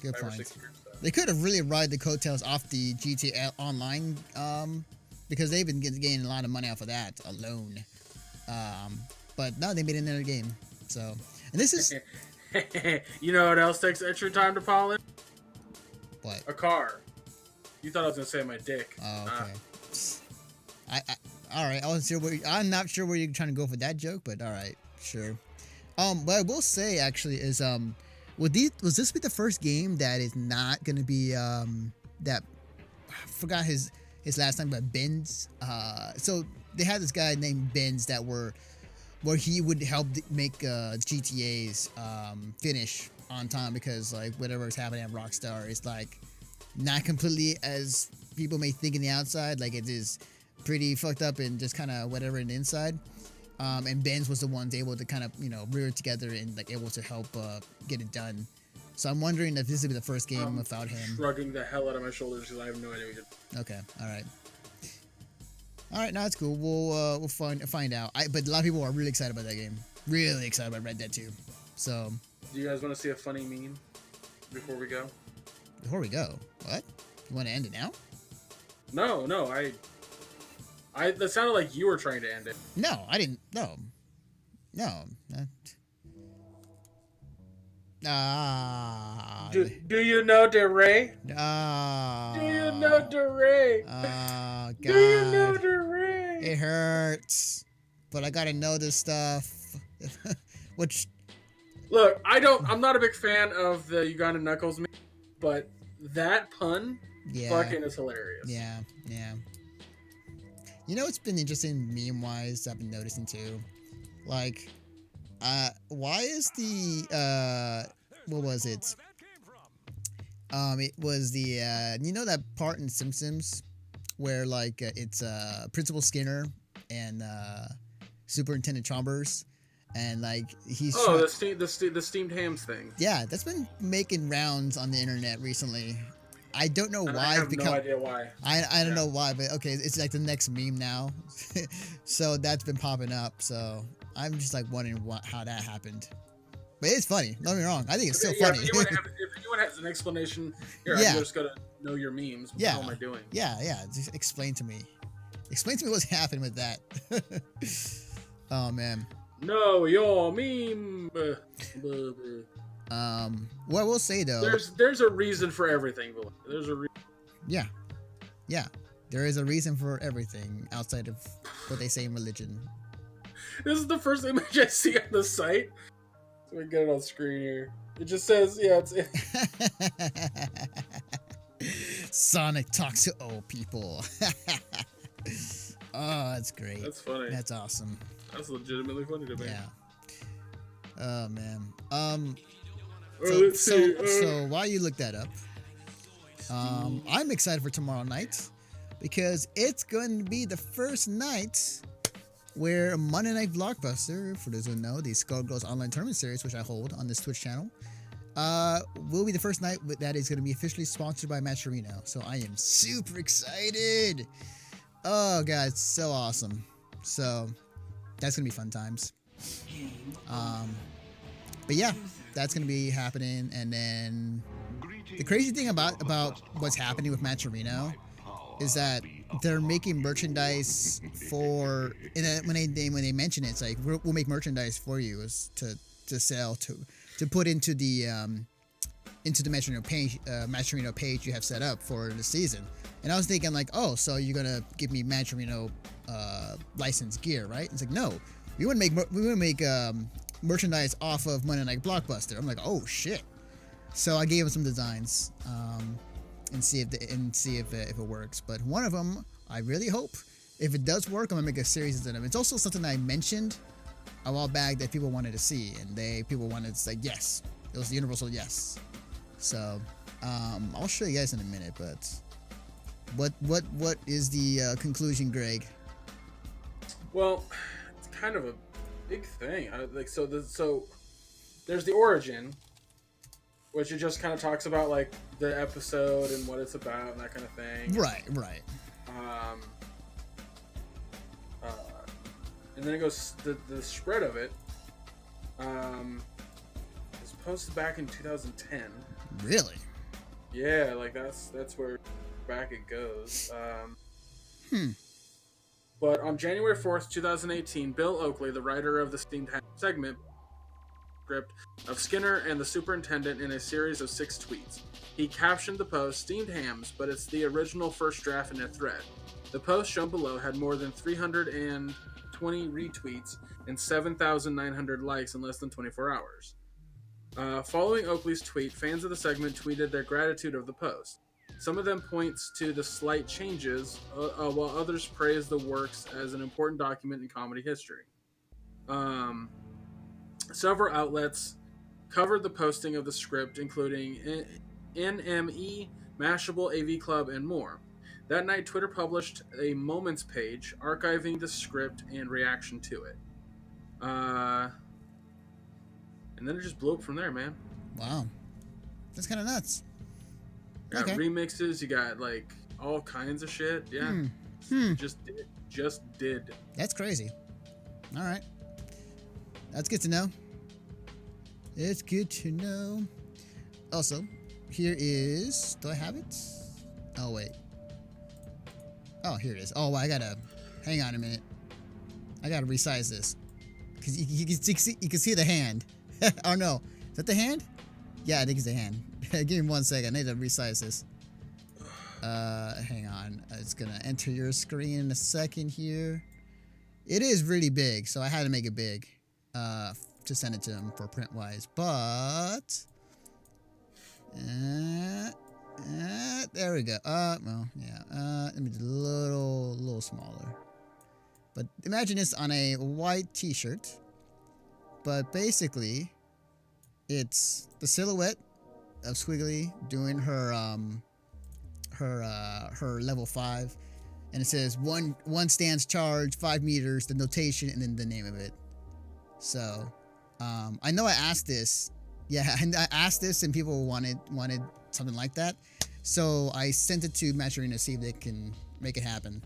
Good 5 or point. 6 years, so. They could have really ride the coattails off the GTA Online, because they've been getting a lot of money off of that alone. But no, they made another game. So, and this is. You know what else takes extra time to polish? What? A car. You thought I was gonna say my dick. Oh, okay. All right. I'm not sure where you're trying to go for that joke, but all right, sure. What I will say actually is, was this be the first game that is not gonna be that I forgot his last name, but Benz. So they had this guy named Benz where he would help make GTA's finish on time, because like whatever is happening at Rockstar is like not completely as people may think in the outside. Like it is pretty fucked up and just kind of whatever in the inside. And Benz was the ones able to kind of rear it together and like able to help get it done. So I'm wondering if this will be the first game without him. Shrugging the hell out of my shoulders because I have no idea what you're... Okay, all right. No, that's cool. We'll find out. But a lot of people are really excited about that game. Really excited about Red Dead 2. So. Do you guys want to see a funny meme before we go? Before we go, what? You want to end it now? No. That sounded like you were trying to end it. No, I didn't. No. Do you know DeRay? Do you know DeRay? Oh, God. Do you know DeRay? It hurts. But I gotta know this stuff. Which, Look, I'm not a big fan of the Uganda Knuckles meme, but that pun yeah, fucking is hilarious. yeah, yeah. You know, it's been interesting meme wise. I've been noticing too. Like, why is the what was it? It was the you know that part in Simpsons where like it's Principal Skinner and Superintendent Chambers, and like he's Oh, trying. the steamed hams thing. Yeah, that's been making rounds on the internet recently. I don't know And I why it's have no become. idea why. I don't Yeah. know why, but okay, it's like the next meme now. So that's been popping up. So I'm just like wondering how that happened. But it's funny. Don't get me wrong. I think it's still Yeah, funny. if anyone has an explanation, here, Yeah. I'm just gonna know your memes. What the hell am I doing? Yeah. Just explain to me. Explain to me what's happened with that. Oh man. No, your meme. What I will say though. There's a reason for everything. There's a Yeah. There is a reason for everything outside of what they say in religion. This is the first image I see on the site. So we get it on screen here. It just says, yeah, it's. Sonic talks to old people. Oh, that's great. That's funny. That's awesome. That's legitimately funny to me. Yeah. Oh man. Let's see. So while you look that up, I'm excited for tomorrow night because it's going to be the first night where Monday Night Blockbuster, for those who know, the Skullgirls online tournament series, which I hold on this Twitch channel, will be the first night that is going to be officially sponsored by Matcherino. So I am super excited. Oh god, it's so awesome. So that's gonna be fun times. But yeah, that's gonna be happening. And then the crazy thing about what's happening with Matcherino is that they're making merchandise for, and then when they mention it, it's like we'll make merchandise for you is to sell to put into the Matcherino page you have set up for the season. And I was thinking like, oh, so you're gonna give me Matcherino licensed gear, right? It's like, no, we want to make merchandise off of Monday Night Blockbuster. I'm like, oh shit. So I gave him some designs and see if it works. But one of them, I really hope, if it does work, I'm gonna make a series of them. It's also something I mentioned a while back that people wanted to see, and people wanted to say yes. It was the universal yes. So I'll show you guys in a minute. But what is the conclusion, Greg? Well, it's kind of a big thing. So there's the origin, which it just kind of talks about like the episode and what it's about and that kind of thing. Right. And then it goes the spread of it. It's posted back in 2010. Really? Yeah, like that's where back it goes. But on January 4th, 2018, Bill Oakley, the writer of the Steamed Ham segment script of Skinner and the Superintendent in a series of 6 tweets. He captioned the post, "Steamed Hams, but it's the original first draft in a thread." The post shown below had more than 320 retweets and 7,900 likes in less than 24 hours. Following Oakley's tweet, fans of the segment tweeted their gratitude of the post. Some of them points to the slight changes, while others praise the works as an important document in comedy history. Several outlets covered the posting of the script, including NME, Mashable, AV Club, and more. That night, Twitter published a Moments page archiving the script and reaction to it. And then it just blew up from there, man. Wow. That's kind of nuts. You got Okay. remixes, you got like all kinds of shit. Yeah. Just did. That's crazy. All right. That's good to know. It's good to know. Also, here is... Do I have it? Oh, wait. Oh, here it is. Oh, I gotta... Hang on a minute. I gotta resize this. Because you can see the hand. Oh, no. Is that the hand? Yeah, I think it's the hand. Give me 1 second. I need to resize this. Hang on. It's gonna enter your screen in a second here. It is really big, so I had to make it big. to send it to him for print wise, but there we go. Well, yeah. Let me do a little smaller. But imagine this on a white T-shirt. But basically, it's the silhouette of Squiggly doing her level 5, and it says one stance charge, 5 meters, the notation, and then the name of it. So, I know I asked this. Yeah, and I asked this, and people wanted something like that. So I sent it to Matcherino to see if they can make it happen.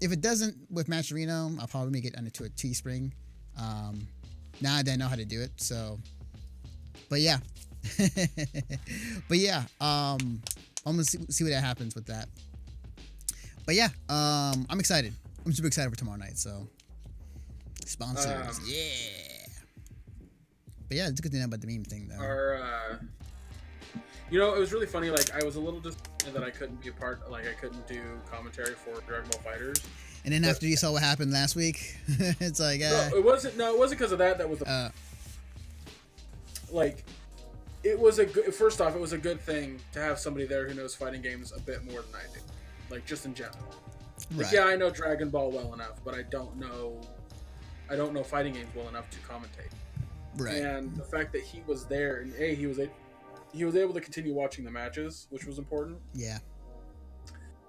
If it doesn't with Matcherino, I'll probably make it into a Teespring. Now that I know how to do it. So, but yeah, I'm gonna see what happens with that. But yeah, I'm excited. I'm super excited for tomorrow night. So, sponsors, yeah. But yeah, it's a good thing about the meme thing, though. You know, it was really funny. Like, I was a little disappointed that I couldn't be a part. Like, I couldn't do commentary for Dragon Ball Fighters. And then after you saw what happened last week, it's like, no, it wasn't because of that. That was like, it was a good. First off, it was a good thing to have somebody there who knows fighting games a bit more than I do. Like, just in general. Like, yeah, I know Dragon Ball well enough, but I don't know fighting games well enough to commentate. Right. And the fact that he was there, and he was able to continue watching the matches, which was important. Yeah.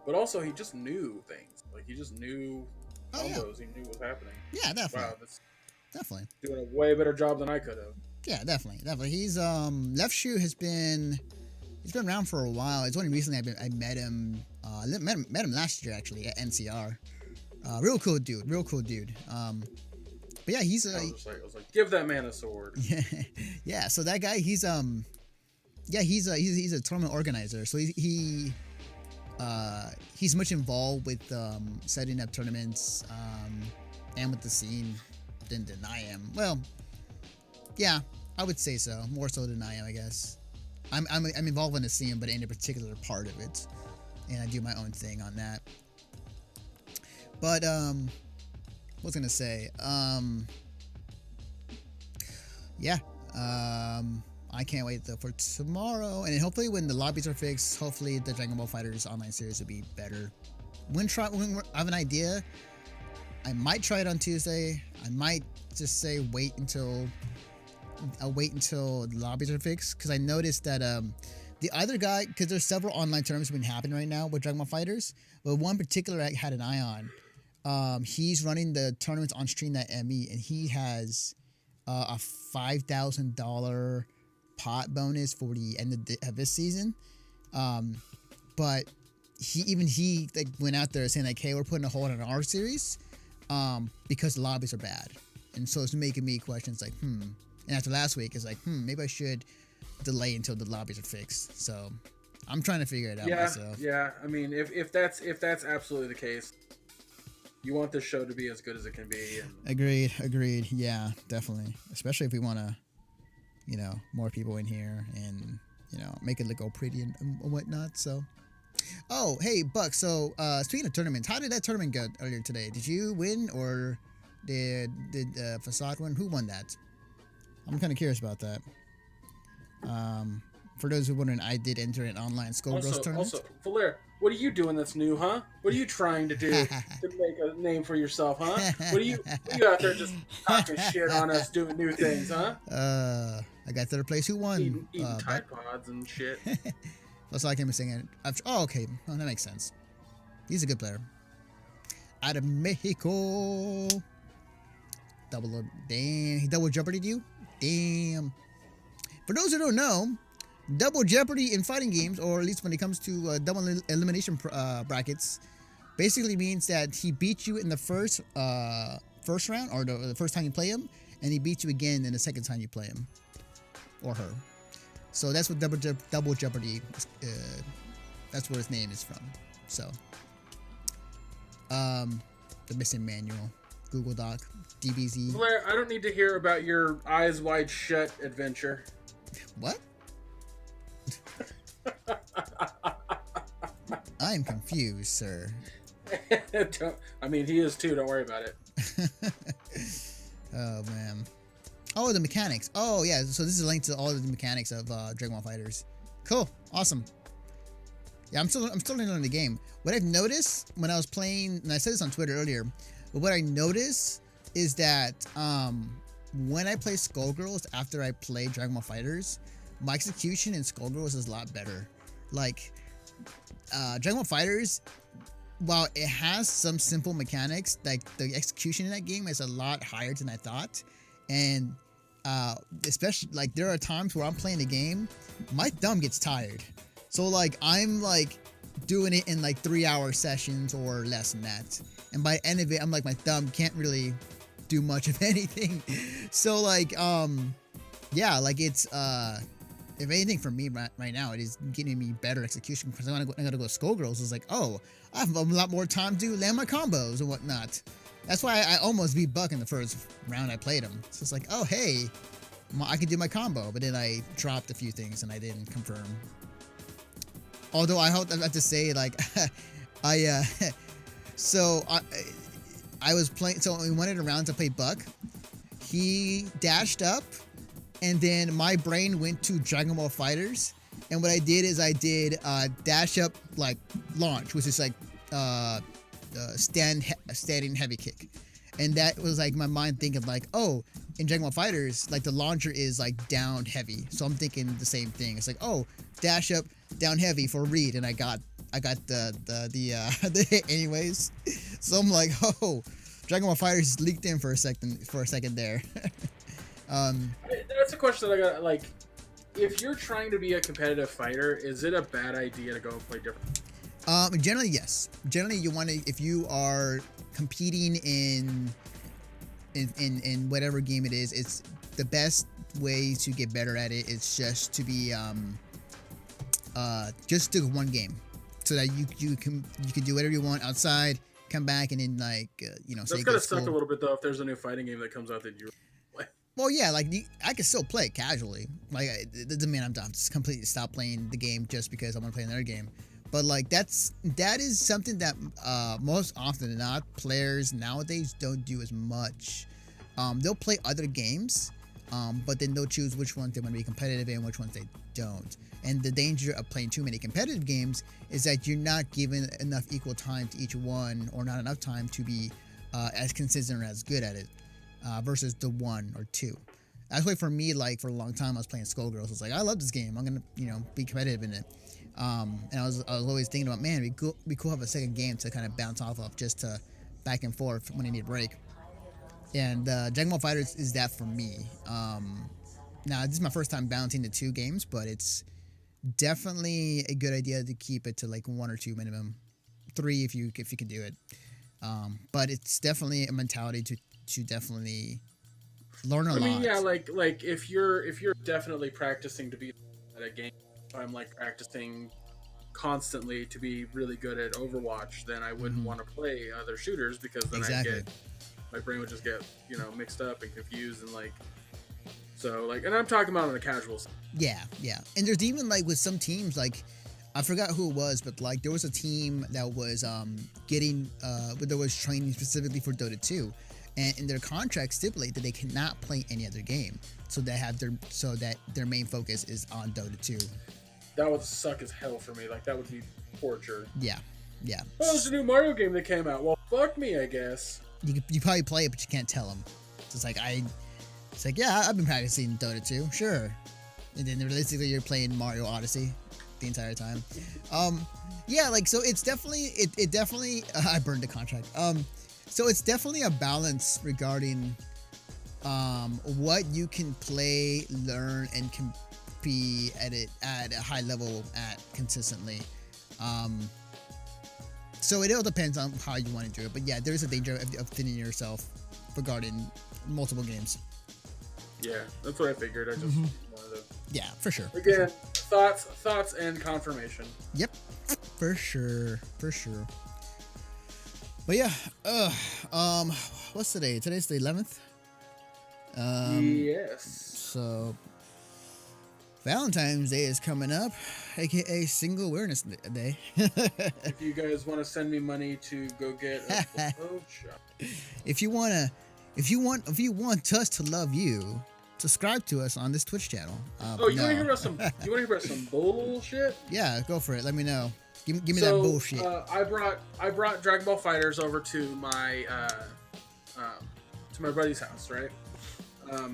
But also, he just knew things. Like, he just knew combos. Yeah. He knew what was happening. Yeah, definitely. Wow, that's definitely doing a way better job than I could have. Yeah, definitely. He's Left Shoe he's been around for a while. It's only recently I met him. Met him last year actually at NCR. Real cool dude. But yeah, he's I was like, give that man a sword. Yeah. So that guy, he's a tournament organizer. So he's much involved with setting up tournaments and with the scene than I am. Well, yeah, I would say so. More so than I am, I guess. I'm involved in the scene, but in a particular part of it, and I do my own thing on that. But what was I gonna say? I can't wait though for tomorrow, and then hopefully when the lobbies are fixed, hopefully the Dragon Ball FighterZ online series will be better. When I have an idea, I might try it on Tuesday. I might just say wait until the lobbies are fixed, because I noticed that the other guy, because there's several online tournaments been happening right now with Dragon Ball FighterZ, but one particular I had an eye on. He's running the tournaments on Stream.me, and he has a $5,000 pot bonus for the end of this season. But he like went out there saying like, hey, we're putting a hold on our series because the lobbies are bad. And so it's making me questions like, And after last week, it's like, maybe I should delay until the lobbies are fixed. So I'm trying to figure it out myself. Yeah, I mean, if that's absolutely the case, you want this show to be as good as it can be. And... Agreed. Yeah, definitely. Especially if we want to, more people in here and, make it look all pretty and whatnot. So, oh, hey, Buck. So, speaking of tournaments, how did that tournament go earlier today? Did you win, or did Facade win? Who won that? I'm kind of curious about that. For those who are wondering, I did enter an online Skullgirls tournament. Also, Valer, what are you doing that's new, huh? What are you trying to do to make a name for yourself, huh? What are you out there just talking shit on us doing new things, huh? I got third place. Who won? Eating Tide Pods and shit. That's all I came singing. Oh, okay. Oh, that makes sense. He's a good player. Out of Mexico. Damn, he double jeopardied you? Damn. For those who don't know, double jeopardy in fighting games, or at least when it comes to double elimination brackets, basically means that he beat you in the first round, or the first time you play him, and he beats you again in the second time you play him or her. So that's what double jeopardy. That's where his name is from. So, the missing manual, Google Doc, DBZ. Blair, I don't need to hear about your eyes wide shut adventure. What? I'm confused, sir. I mean, he is too. Don't worry about it. Oh man. Oh, the mechanics. Oh, yeah. So this is a link to all of the mechanics of Dragon Ball Fighters. Cool. Awesome. Yeah, I'm still learning the game. What I've noticed when I was playing, and I said this on Twitter earlier, but what I noticed is that when I play Skullgirls after I play Dragon Ball Fighters, my execution in Skullgirls is a lot better. Like, Dragon Ball Fighters, while it has some simple mechanics, like the execution in that game is a lot higher than I thought. And especially, like, there are times where I'm playing the game, my thumb gets tired. So, like, I'm, like, doing it in, like, 3-hour sessions or less than that. And by the end of it, I'm like, my thumb can't really do much of anything. So, like, yeah, like, it's, if anything for me right now, it is getting me better execution because I gotta go Skullgirls. It's like, oh, I have a lot more time to land my combos and whatnot. That's why I almost beat Buck in the first round I played him. So it's like, oh, hey, I could do my combo, but then I dropped a few things and I didn't confirm. Although I have to say, like, so I was playing, so we wanted a round to play Buck. He dashed up, and then my brain went to Dragon Ball Fighters. And what I did is I did dash up, like, launch, which is like standing heavy kick. And that was like my mind thinking like, oh, in Dragon Ball Fighters, like the launcher is like down heavy. So I'm thinking the same thing. It's like, oh, dash up, down heavy for read, and I got the hit anyways. So I'm like, oh, Dragon Ball Fighters leaked in for a second there. That's a question that I got. Like, if you're trying to be a competitive fighter, is it a bad idea to go and play different? Generally, yes. Generally, you want to, if you are competing in whatever game it is, it's the best way to get better at it is just to be just do one game, so that you can do whatever you want outside, come back, and then like That's gonna suck a little bit though if there's a new fighting game that comes out that you play. Well, yeah, like I can still play it casually. Like it doesn't mean I'm just completely stop playing the game just because I want to play another game. But like that is something that most often than not players nowadays don't do as much. They'll play other games, but then they'll choose which ones they want to be competitive in, which ones they don't. And the danger of playing too many competitive games is that you're not given enough equal time to each one, or not enough time to be as consistent or as good at it, versus the one or two. That's why for me, like for a long time, I was playing Skullgirls. I was like, I love this game. I'm gonna, be competitive in it. And I was always thinking about, man, it'd be cool to have a second game to kind of bounce off of, just to back and forth when I need a break. And Dragon Ball Fighters is that for me. Now this is my first time bouncing to 2 games, but it's definitely a good idea to keep it to like 1 or 2 minimum, 3 if you can do it. But it's definitely a mentality to definitely learn a lot. I mean, yeah, like if you're definitely practicing to be at a game, I'm like practicing constantly to be really good at Overwatch, then I wouldn't want to play other shooters, because then my brain would just get mixed up and confused, and like, so like, and I'm talking about on a casual side. Yeah. And there's even like with some teams, like I forgot who it was, but like there was a team that was that was training specifically for Dota 2, and in their contract stipulate that they cannot play any other game, so that their main focus is on Dota 2. That would suck as hell for me. Like that would be torture. Yeah. Oh, there's a new Mario game that came out. Well, fuck me, I guess. You probably play it, but you can't tell them. So it's like, yeah, I've been practicing Dota 2, sure. And then realistically, you're playing Mario Odyssey the entire time. Yeah, like, so it's definitely, it definitely, I burned the contract. So it's definitely a balance regarding what you can play, learn, and can be at a high level at consistently. So it all depends on how you want to do it. But yeah, there's a danger of thinning yourself regarding multiple games. Yeah, that's what I figured. I just wanted to... Yeah, for sure. Again, thoughts and confirmation. Yep, for sure. But yeah, what's today? Today's the 11th. Yes. So Valentine's Day is coming up, aka Single Awareness Day. If you guys want to send me money to go get a shop. If you want us to love you, subscribe to us on this Twitch channel. Oh, you no. want to hear about some? You want to hear about some bullshit? Yeah, go for it. Let me know. Give me So, that bullshit. I brought Dragon Ball Fighters over to my buddy's house, right?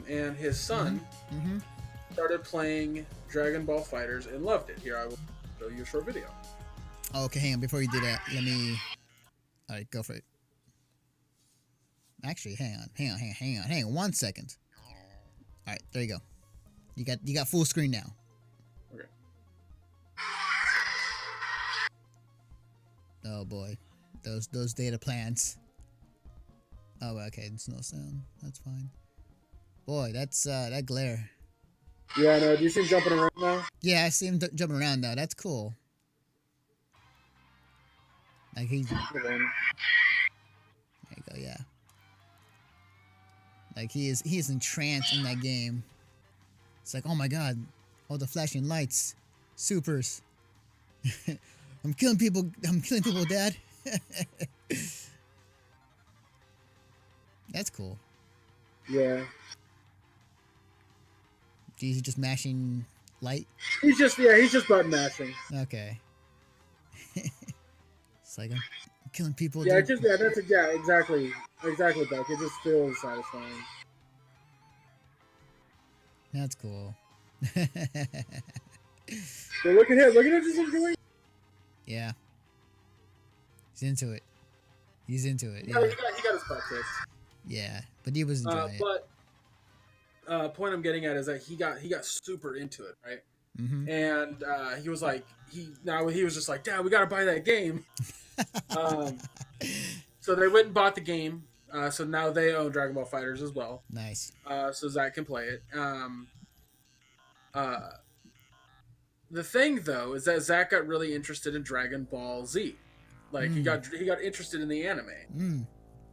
And his son Mm-hmm. started playing Dragon Ball Fighters and loved it. Here, I will show you a short video. Oh, okay, hang on. Before you do that, let me. All right, go for it. Actually, hang on 1 second. All right, there you go. You got full screen now. Okay. Oh boy, those data plans. Oh, okay, there's no sound. That's fine. Boy, that's that glare. Yeah, no. Do you see him jumping around now? Yeah, I see him jumping around now. That's cool. Like he's. There you go. Yeah. Like he is entranced in that game. It's like, oh my god, all the flashing lights, supers. I'm killing people, Dad. That's cool. Yeah. He's just mashing light. He's just button mashing. Okay. It's like I'm killing people. Yeah, dude. exactly, Buck. It just feels satisfying. That's cool. So look at him just enjoying. Yeah. He's into it. Yeah. He got his butt kicked. Yeah, but he was enjoying it. But point I'm getting at is that he got super into it, right? Mm-hmm. And he was like, he was just like, Dad, we gotta buy that game. So they went and bought the game. So now they own Dragon Ball Fighters as well. Nice. So Zach can play it. The thing though is that Zach got really interested in Dragon Ball Z. Like he got interested in the anime. Mm.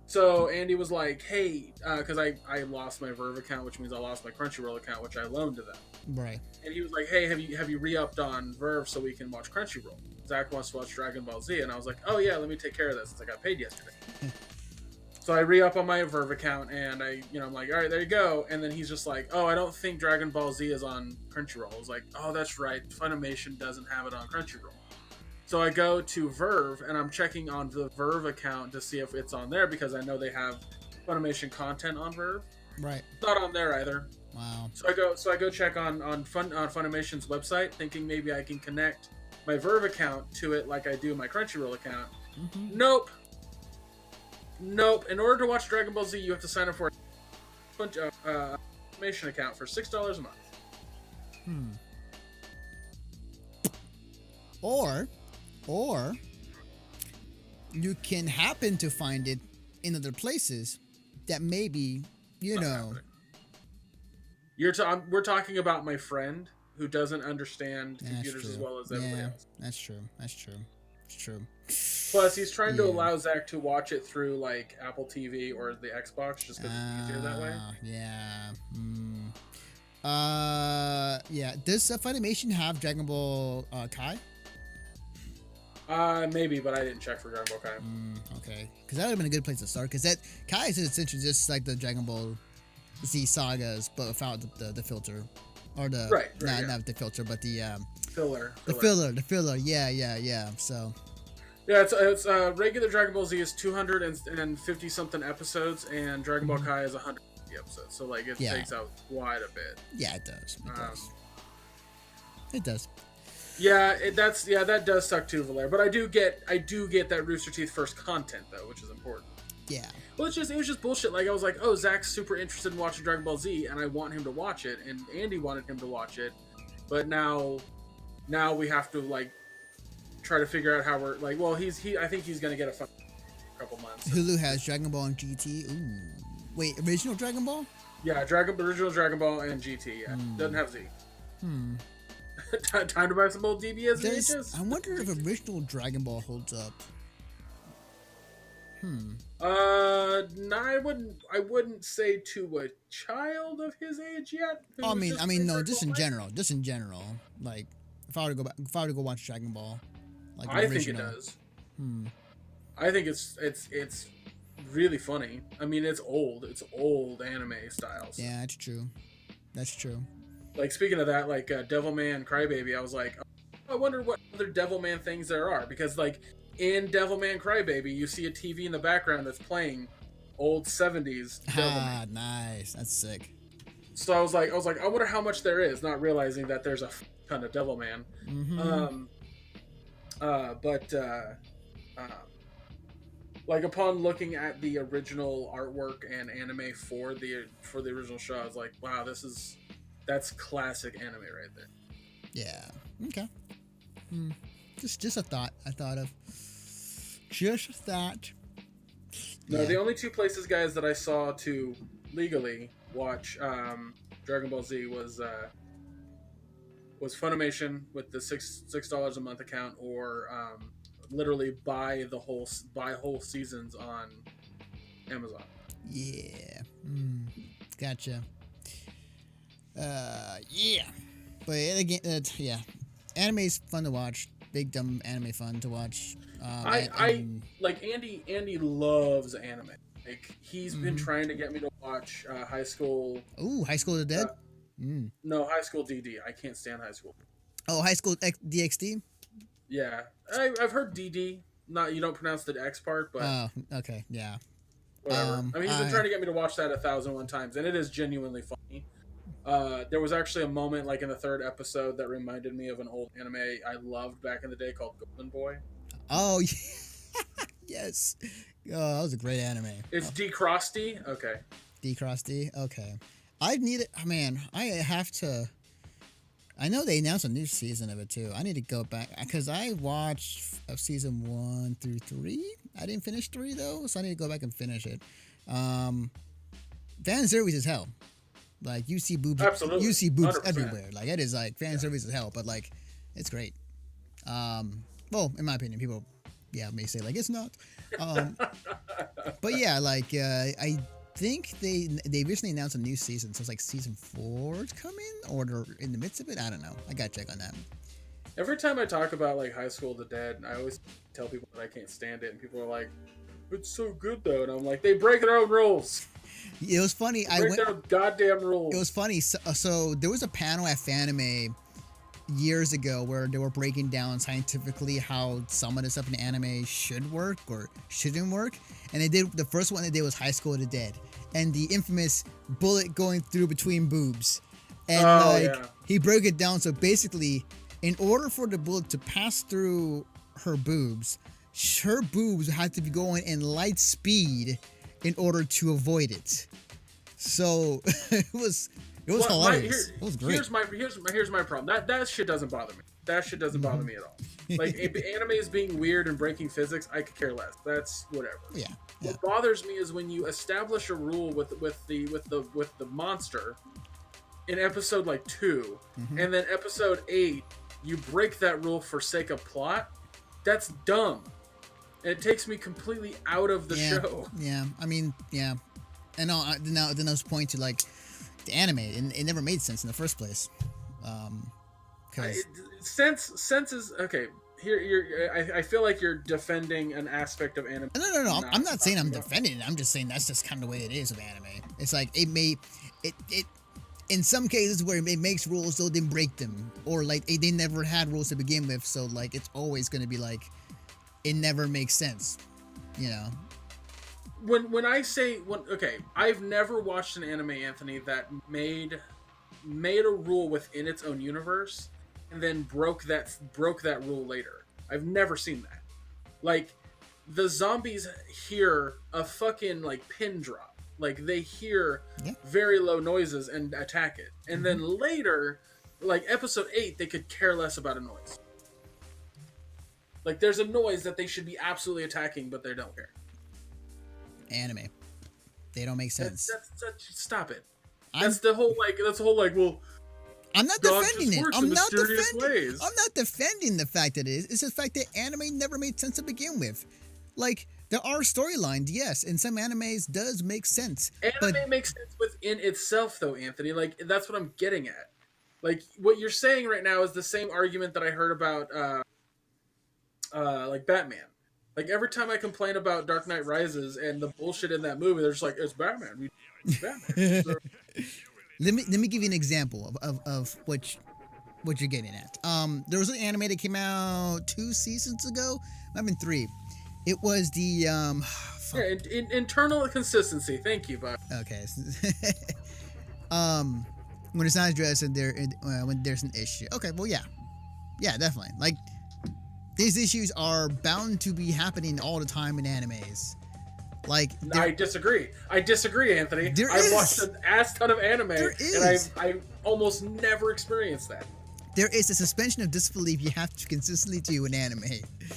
So Andy was like, "Hey," because I lost my Verve account, which means I lost my Crunchyroll account, which I loaned to them. Right. And he was like, "Hey, have you re-upped on Verve so we can watch Crunchyroll?" Zach wants to watch Dragon Ball Z, and I was like, "Oh yeah, let me take care of this since I got paid yesterday." So I re-up on my Verve account, and I'm like, "All right, there you go." And then he's just like, "Oh, I don't think Dragon Ball Z is on Crunchyroll." I was like, "Oh, that's right. Funimation doesn't have it on Crunchyroll." So I go to Verve, and I'm checking on the Verve account to see if it's on there because I know they have Funimation content on Verve. Right. It's not on there either. Wow. So I go check on Funimation's website, thinking maybe I can connect my Verve account to it like I do my Crunchyroll account. Mm-hmm. Nope. In order to watch Dragon Ball Z, you have to sign up for a Funimation account for $6 a month. Or you can happen to find it in other places that maybe, We're talking about my friend who doesn't understand computers as well as everybody else. That's true. It's true. Plus, he's trying to allow Zach to watch it through like Apple TV or the Xbox, just because it's easier that way. Yeah. Yeah. Does Funimation have Dragon Ball Kai? Maybe, but I didn't check for Dragon Ball Kai. Okay, because that would have been a good place to start. Because that Kai is essentially just like the Dragon Ball Z sagas, but without the filter, or the not the filter, but the filler. The filler. Yeah. So. Yeah, it's regular Dragon Ball Z is 250 something episodes, and Dragon Ball Kai is 150 episodes. So like it takes out quite a bit. Yeah, it does. It does. Yeah, that does suck too, Valere. But I do get that Rooster Teeth first content though, which is important. Yeah. Well, it was just bullshit. Like I was like, oh, Zach's super interested in watching Dragon Ball Z, and I want him to watch it, and Andy wanted him to watch it, but now we have to like try to figure out how we're like. Well, I think he's gonna get a couple months. Hulu has Dragon Ball and GT. Ooh, wait, original Dragon Ball? Yeah, original Dragon Ball and GT. Yeah, doesn't have Z. Time to buy some old DBS VHS. I wonder if original Dragon Ball holds up. No, I wouldn't say to a child of his age yet. I mean, no, just in general. Like, if I were to go watch Dragon Ball, like I think it does. I think it's really funny. I mean, it's old anime styles. Yeah, that's true. That's true. Like, speaking of that, like Devilman Crybaby, I was like, oh, I wonder what other Devilman things there are, because like in Devilman Crybaby, you see a TV in the background that's playing old 70s Devilman. Nice. That's sick. So I was like, I wonder how much there is, not realizing that there's a ton of Devilman. Mm-hmm. But like upon looking at the original artwork and anime for the original show, I was like, wow, that's classic anime right there. Yeah. Okay. Just a thought I thought of. Just a thought. No, the only two places, guys, that I saw to legally watch Dragon Ball Z was Funimation with the $6 a month account, or literally buy whole seasons on Amazon. Yeah. Gotcha. Yeah. But again, yeah. Anime's fun to watch. Big dumb anime fun to watch. I like Andy loves anime. Like he's been trying to get me to watch High School. Ooh, High School of the Dead. No, High School DD. I can't stand High School. Oh, High School DxD. Yeah, I've heard DD. Not, you don't pronounce the X part, but oh, okay, yeah. Whatever. I mean, he's been trying to get me to watch that 1,001 times, and it is genuinely funny. There was actually a moment, like in the third episode, that reminded me of an old anime I loved back in the day called Golden Boy. Oh, yeah. Yes. Oh, that was a great anime. It's D-Cross-D? Okay. D-Cross-D? Okay. I need it. Man, I have to. I know they announced a new season of it, too. I need to go back, because I watched season 1 through 3. I didn't finish 3, though, so I need to go back and finish it. Fan service is hell. Like, you see boobs. Absolutely. You see boobs 100%. everywhere. Like, it is like fan service is hell, but like, it's great. Well, in my opinion, people, may say like it's not. But yeah, like I think they recently announced a new season, so it's like season 4 is coming, or they're in the midst of it. I don't know. I gotta check on that. Every time I talk about like High School of the Dead, I always tell people that I can't stand it, and people are like, "It's so good though," and I'm like, "They break their own rules." It was funny. I went their goddamn rules. It was funny. So there was a panel at Fanime years ago where they were breaking down scientifically how some of the stuff in anime should work or shouldn't work, and they did the first one they did was High School of the Dead, and the infamous bullet going through between boobs, and he broke it down. So basically, in order for the bullet to pass through her boobs had to be going in light speed in order to avoid it. So it was hilarious. It was great. Here's my problem. That shit doesn't bother me. That shit doesn't bother me at all. Like, if anime is being weird and breaking physics, I could care less. That's whatever. Yeah. What bothers me is when you establish a rule with the monster in episode like 2, and then episode 8 you break that rule for sake of plot. That's dumb. And it takes me completely out of the show. Yeah, I mean, yeah. And then I was pointing to like the anime, and it never made sense in the first place. Sense is okay. Here, I feel like you're defending an aspect of anime. No. I'm not saying I'm defending it. I'm just saying that's just kind of the way it is with anime. It's like it in some cases where it makes rules, so they break them, or like they never had rules to begin with, so like it's always going to be like it never makes sense, you know. When I say I've never watched an anime, Anthony, that made a rule within its own universe and then broke that rule later. I've never seen that. Like, the zombies hear a fucking like pin drop. Like, they hear very low noises and attack it. And then later, like episode 8, they could care less about a noise. Like, there's a noise that they should be absolutely attacking, but they don't care. Anime. They don't make sense. Stop it. That's the whole well, I'm not defending it. I'm not defending the fact that it is. It's the fact that anime never made sense to begin with. Like, there are storylines, yes, and some animes does make sense. Anime makes sense within itself, though, Anthony. Like, that's what I'm getting at. Like, what you're saying right now is the same argument that I heard about, like, Batman. Like, every time I complain about Dark Knight Rises and the bullshit in that movie, they're just like, it's Batman. It's Batman. let me give you an example of what you're getting at. There was an anime that came out 2 seasons ago. Might have been 3. It was the fuck. Yeah, internal consistency. Thank you, bud. Okay. When it's not addressed and when there's an issue. Okay, well, yeah, definitely. Like, these issues are bound to be happening all the time in animes. Like, I disagree, Anthony. I've watched an ass ton of anime, and I almost never experienced that. There is a suspension of disbelief you have to consistently do in anime.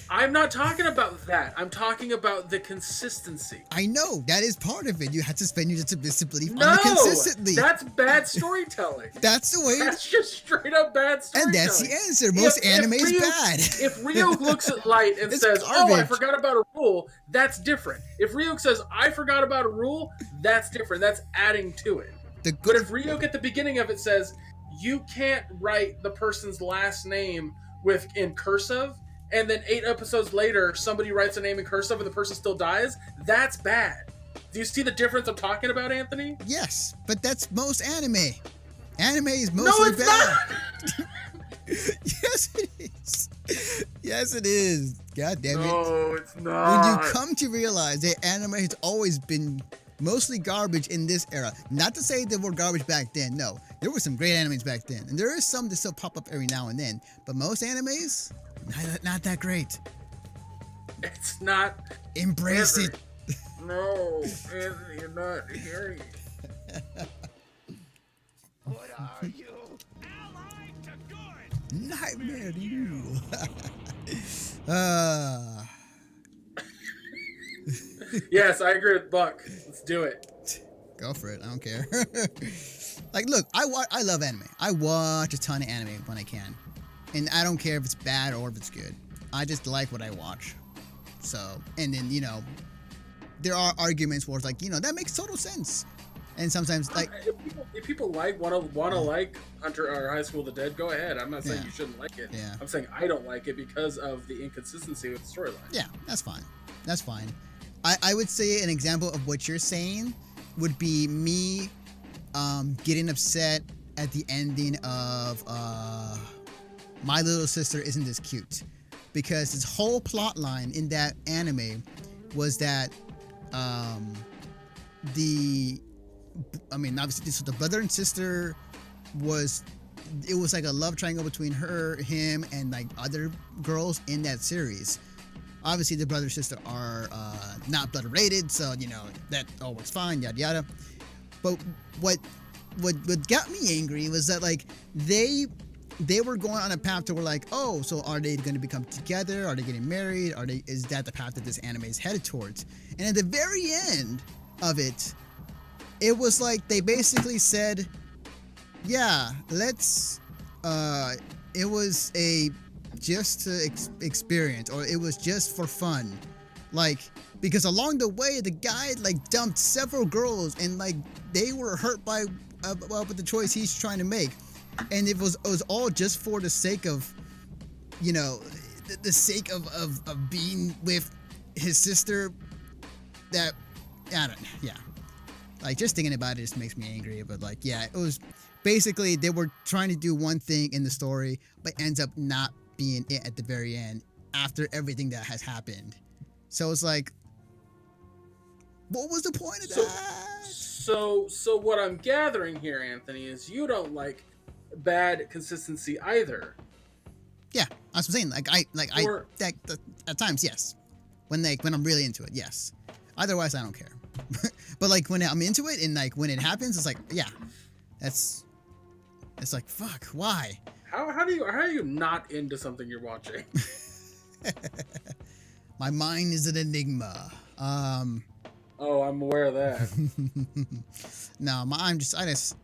I'm not talking about that. I'm talking about the consistency. I know, that is part of it. You have to suspend your disbelief no, consistently. That's bad storytelling. That's the way. That's just straight up bad storytelling. And that's the answer. Most anime is bad. If Ryuk looks at Light and says, garbage. "Oh, I forgot about a rule," that's different. If Ryuk says, "I forgot about a rule," that's different. That's adding to it. But if Ryuk at the beginning of it says, "You can't write the person's last name in cursive," and then 8 episodes later, somebody writes a name in cursive and the person still dies, that's bad. Do you see the difference I'm talking about, Anthony? Yes, but that's most anime. Anime is mostly bad. Not. Yes, it is. Yes, it is. God damn it. No, it's not. When you come to realize that anime has always been mostly garbage in this era. Not to say they were garbage back then. No, there were some great animes back then, and there is some that still pop up every now and then. But most animes, not that great. It's not. Embrace it. No, Anthony, you're not hearing me. What are you? Allied to good. Nightmare to you. Yes, I agree with Buck. Let's do it. Go for it. I don't care. Like, look, I love anime. I watch a ton of anime when I can, and I don't care if it's bad or if it's good. I just like what I watch. So, and then there are arguments where it's like, that makes total sense. And sometimes, like, if people wanna like Hunter or High School of the Dead, go ahead. I'm not saying you shouldn't like it. Yeah. I'm saying I don't like it because of the inconsistency with the storyline. Yeah, that's fine. That's fine. I would say an example of what you're saying would be me getting upset at the ending of My Little Sister Isn't This Cute, because this whole plot line in that anime was that obviously, so the brother and sister was like a love triangle between him, and like other girls in that series. Obviously, the brother and sister are not blood related, so that all works fine, yada yada. But what got me angry was that, like, they were going on a path to where, like, oh, so are they going to become together? Are they getting married? Is that the path that this anime is headed towards? And at the very end of it, it was like they basically said, yeah, let's, it was just to experience, or it was just for fun. Like, because along the way, the guy, like, dumped several girls, and, like, they were hurt by with the choice he's trying to make. And it was all just for the sake of, the sake of being with his sister. That, I don't know, yeah. Like, just thinking about it just makes me angry. But, like, yeah, it was basically they were trying to do one thing in the story, but ends up not being it at the very end after everything that has happened. So it's like, what was the point of that? So what I'm gathering here, Anthony, is you don't like bad consistency either. Yeah, that's what I'm saying. At times, yes. When I'm really into it, yes. Otherwise, I don't care. But, like, when I'm into it and, like, when it happens, it's like, yeah, it's like, fuck, why? How are you not into something you're watching? My mind is an enigma. Oh, I'm aware of that. No, I just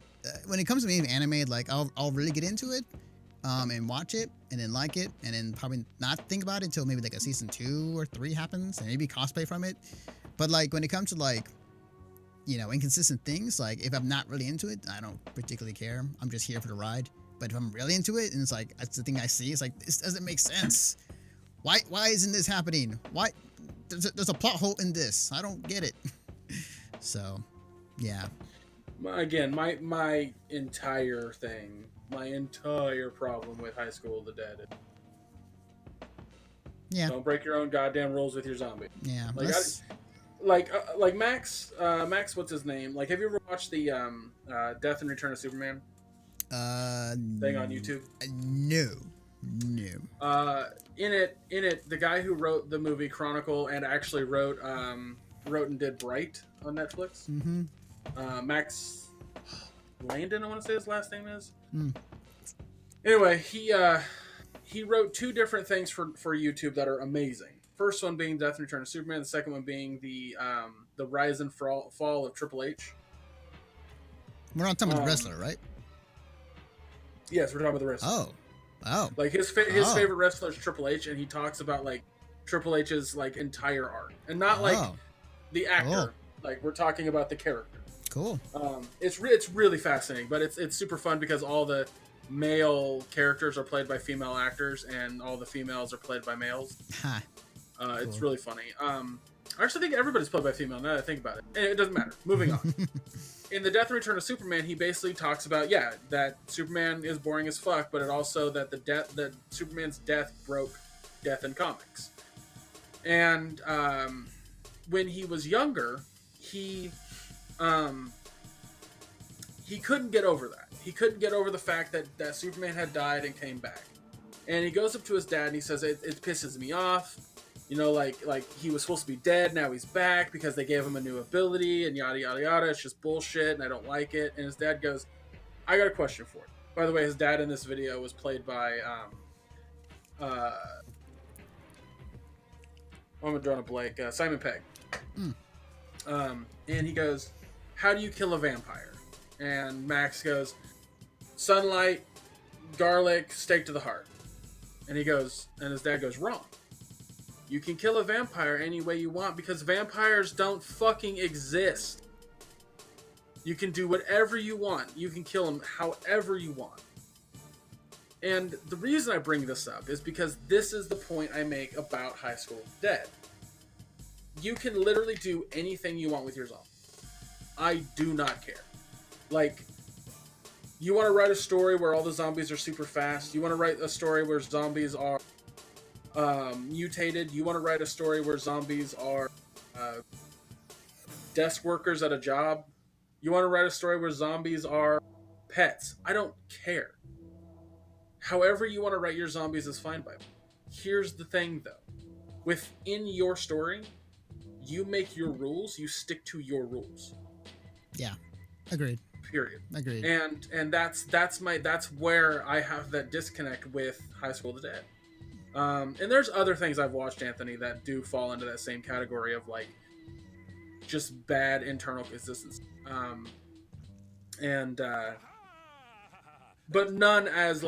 when it comes to me anime, like, I'll really get into it, and watch it, and then like it, and then probably not think about it until maybe like a season 2 or 3 happens, and maybe cosplay from it. But, like, when it comes to, like, inconsistent things, like, if I'm not really into it, I don't particularly care. I'm just here for the ride. But if I'm really into it, and it's like, that's the thing I see, it's like, this doesn't make sense. Why isn't this happening? Why? There's a plot hole in this. I don't get it. So, yeah. Again, my entire thing, my entire problem with High School of the Dead is Yeah. don't break your own goddamn rules with your zombie. Yeah. Like, Let's. like Max, Max, what's his name? Like, have you ever watched the Death and Return of Superman thing on YouTube? No. No. In it, the guy who wrote the movie Chronicle and actually wrote and did Bright on Netflix. Mm-hmm. Max Landon, I want to say his last name is. Mm. Anyway, he wrote two different things for YouTube that are amazing. First one being Death and Return of Superman. The second one being the rise and fall of Triple H. We're not talking about the wrestler, right? Yes, we're talking about the wrestler. Oh. Like his favorite wrestler is Triple H, and he talks about like Triple H's like entire arc, and not like the actor. Like we're talking about the character. Cool. It's really fascinating, but it's super fun because all the male characters are played by female actors, and all the females are played by males. Ha. It's really funny. I actually think everybody's played by female now that I think about it. And it doesn't matter. Moving on. In the Death and Return of Superman, he basically talks about that Superman is boring as fuck, but it also that that Superman's death broke death in comics. And when he was younger, he couldn't get over that. He couldn't get over the fact that Superman had died and came back. And he goes up to his dad and he says, it pisses me off. You know, like he was supposed to be dead, now he's back because they gave him a new ability and yada yada yada. It's just bullshit and I don't like it. And his dad goes, I got a question for you. By the way, his dad in this video was played by I'm drawing a blank. Simon Pegg. And he goes, how do you kill a vampire? And Max goes, sunlight, garlic, stake to the heart. And he goes, and his dad goes, wrong. You can kill a vampire any way you want because vampires don't fucking exist. You can do whatever you want. You can kill them however you want. And the reason I bring this up is because this is the point I make about High School of the Dead. You can literally do anything you want with your zombie. I do not care. Like, you want to write a story where all the zombies are super fast. You want to write a story where zombies are mutated. You want to write a story where zombies are desk workers at a job. You want to write a story where zombies are pets. I don't care. However you want to write your zombies is fine by me. Here's the thing, though. Within your story, you make your rules. You stick to your rules. Yeah, agreed. Period. Agreed. And that's where I have that disconnect with High School of the Dead. And there's other things I've watched, Anthony, that do fall into that same category of like just bad internal consistency. But none as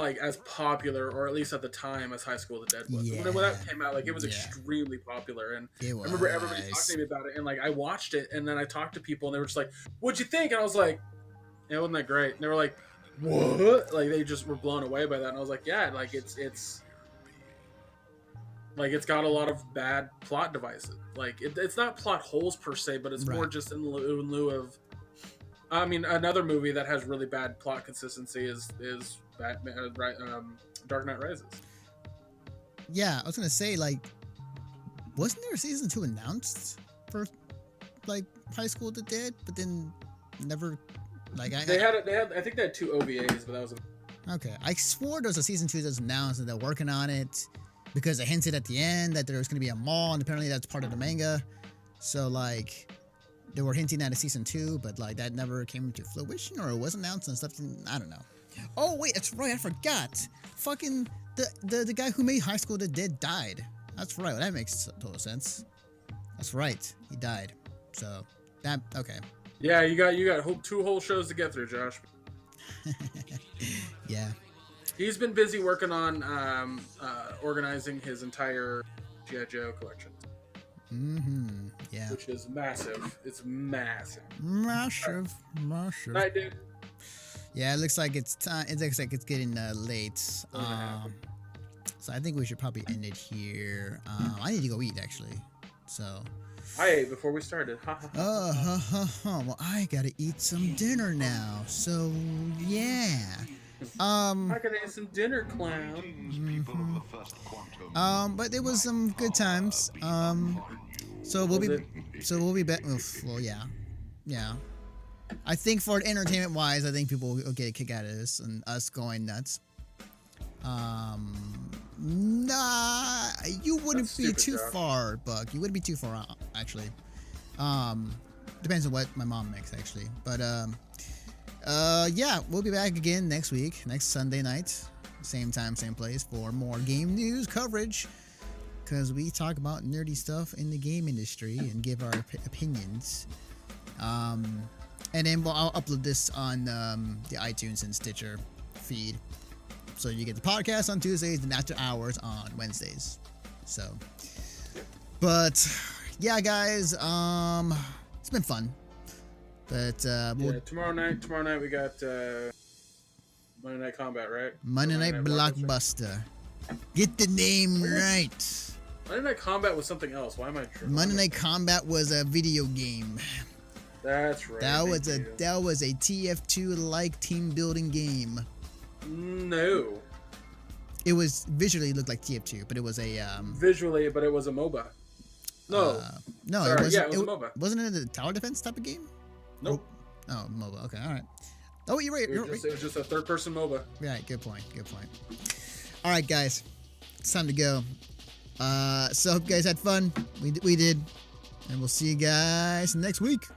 popular, or at least at the time, as High School of the Dead was. Yeah. When that came out, like it was extremely popular, and I remember everybody talking to me about it, and like I watched it, and then I talked to people, and they were just like, "What'd you think?" And I was like, "Yeah, wasn't that great?" And they were like, "What?" Like they just were blown away by that, and I was like, "Yeah, like it's like it's got a lot of bad plot devices. Like it's not plot holes per se, but it's more just in lieu of." I mean, another movie that has really bad plot consistency is Batman, Dark Knight Rises. Yeah, I was gonna say, like, wasn't there a season 2 announced for like High School of the Dead, but then never, like I think they had 2 OVAs, but that was okay. I swore there was a season 2 that was announced and they're working on it because they hinted at the end that there was gonna be a mall, and apparently that's part of the manga. So like, they were hinting at a season 2, but like that never came to fruition, or it was announced and stuff. I don't know. Oh wait, that's right. I forgot. Fucking the guy who made High School of the Dead died. That's right. Well, that makes total sense. That's right. He died. So that okay. Yeah, you got 2 whole shows to get through, Josh. Yeah. He's been busy working on organizing his entire G.I. Joe collection. Mm-hmm. Yeah. Which is massive. It's massive. Massive. Night, dude. Yeah, it looks like it's time. It looks like it's getting late. So I think we should probably end it here. I need to go eat actually. So. I ate before we started. Well, I gotta eat some dinner now. So yeah. I gotta eat some dinner, clown. But it was some good times. So we'll be back. Well, yeah. I think for entertainment wise, I think people will get a kick out of this and us going nuts. Nah, you wouldn't be too far, Buck. You wouldn't be too far out, actually. Depends on what my mom makes, actually. But yeah, we'll be back again next week, next Sunday night, same time, same place, for more game news coverage. Because we talk about nerdy stuff in the game industry and give our opinions. And then I'll upload this on the iTunes and Stitcher feed. So you get the podcast on Tuesdays and after hours on Wednesdays. So, but yeah, guys, it's been fun. But tomorrow night we got Monday Night Combat, right? Monday Night Blockbuster. Get the name right. Monday Night Combat was something else. Why am I? Monday Night Combat was a video game. That's right. That was a TF2 like team building game. No. It was visually looked like TF2, but it was a visually, but it was a MOBA. No. No, sorry, it wasn't. Yeah, it was a MOBA. Wasn't it a tower defense type of game? Nope. Oh, MOBA. Okay, all right. Oh, you're right. It was just a third-person MOBA. Right. Good point. All right, guys, it's time to go. So hope you guys had fun. We did, and we'll see you guys next week.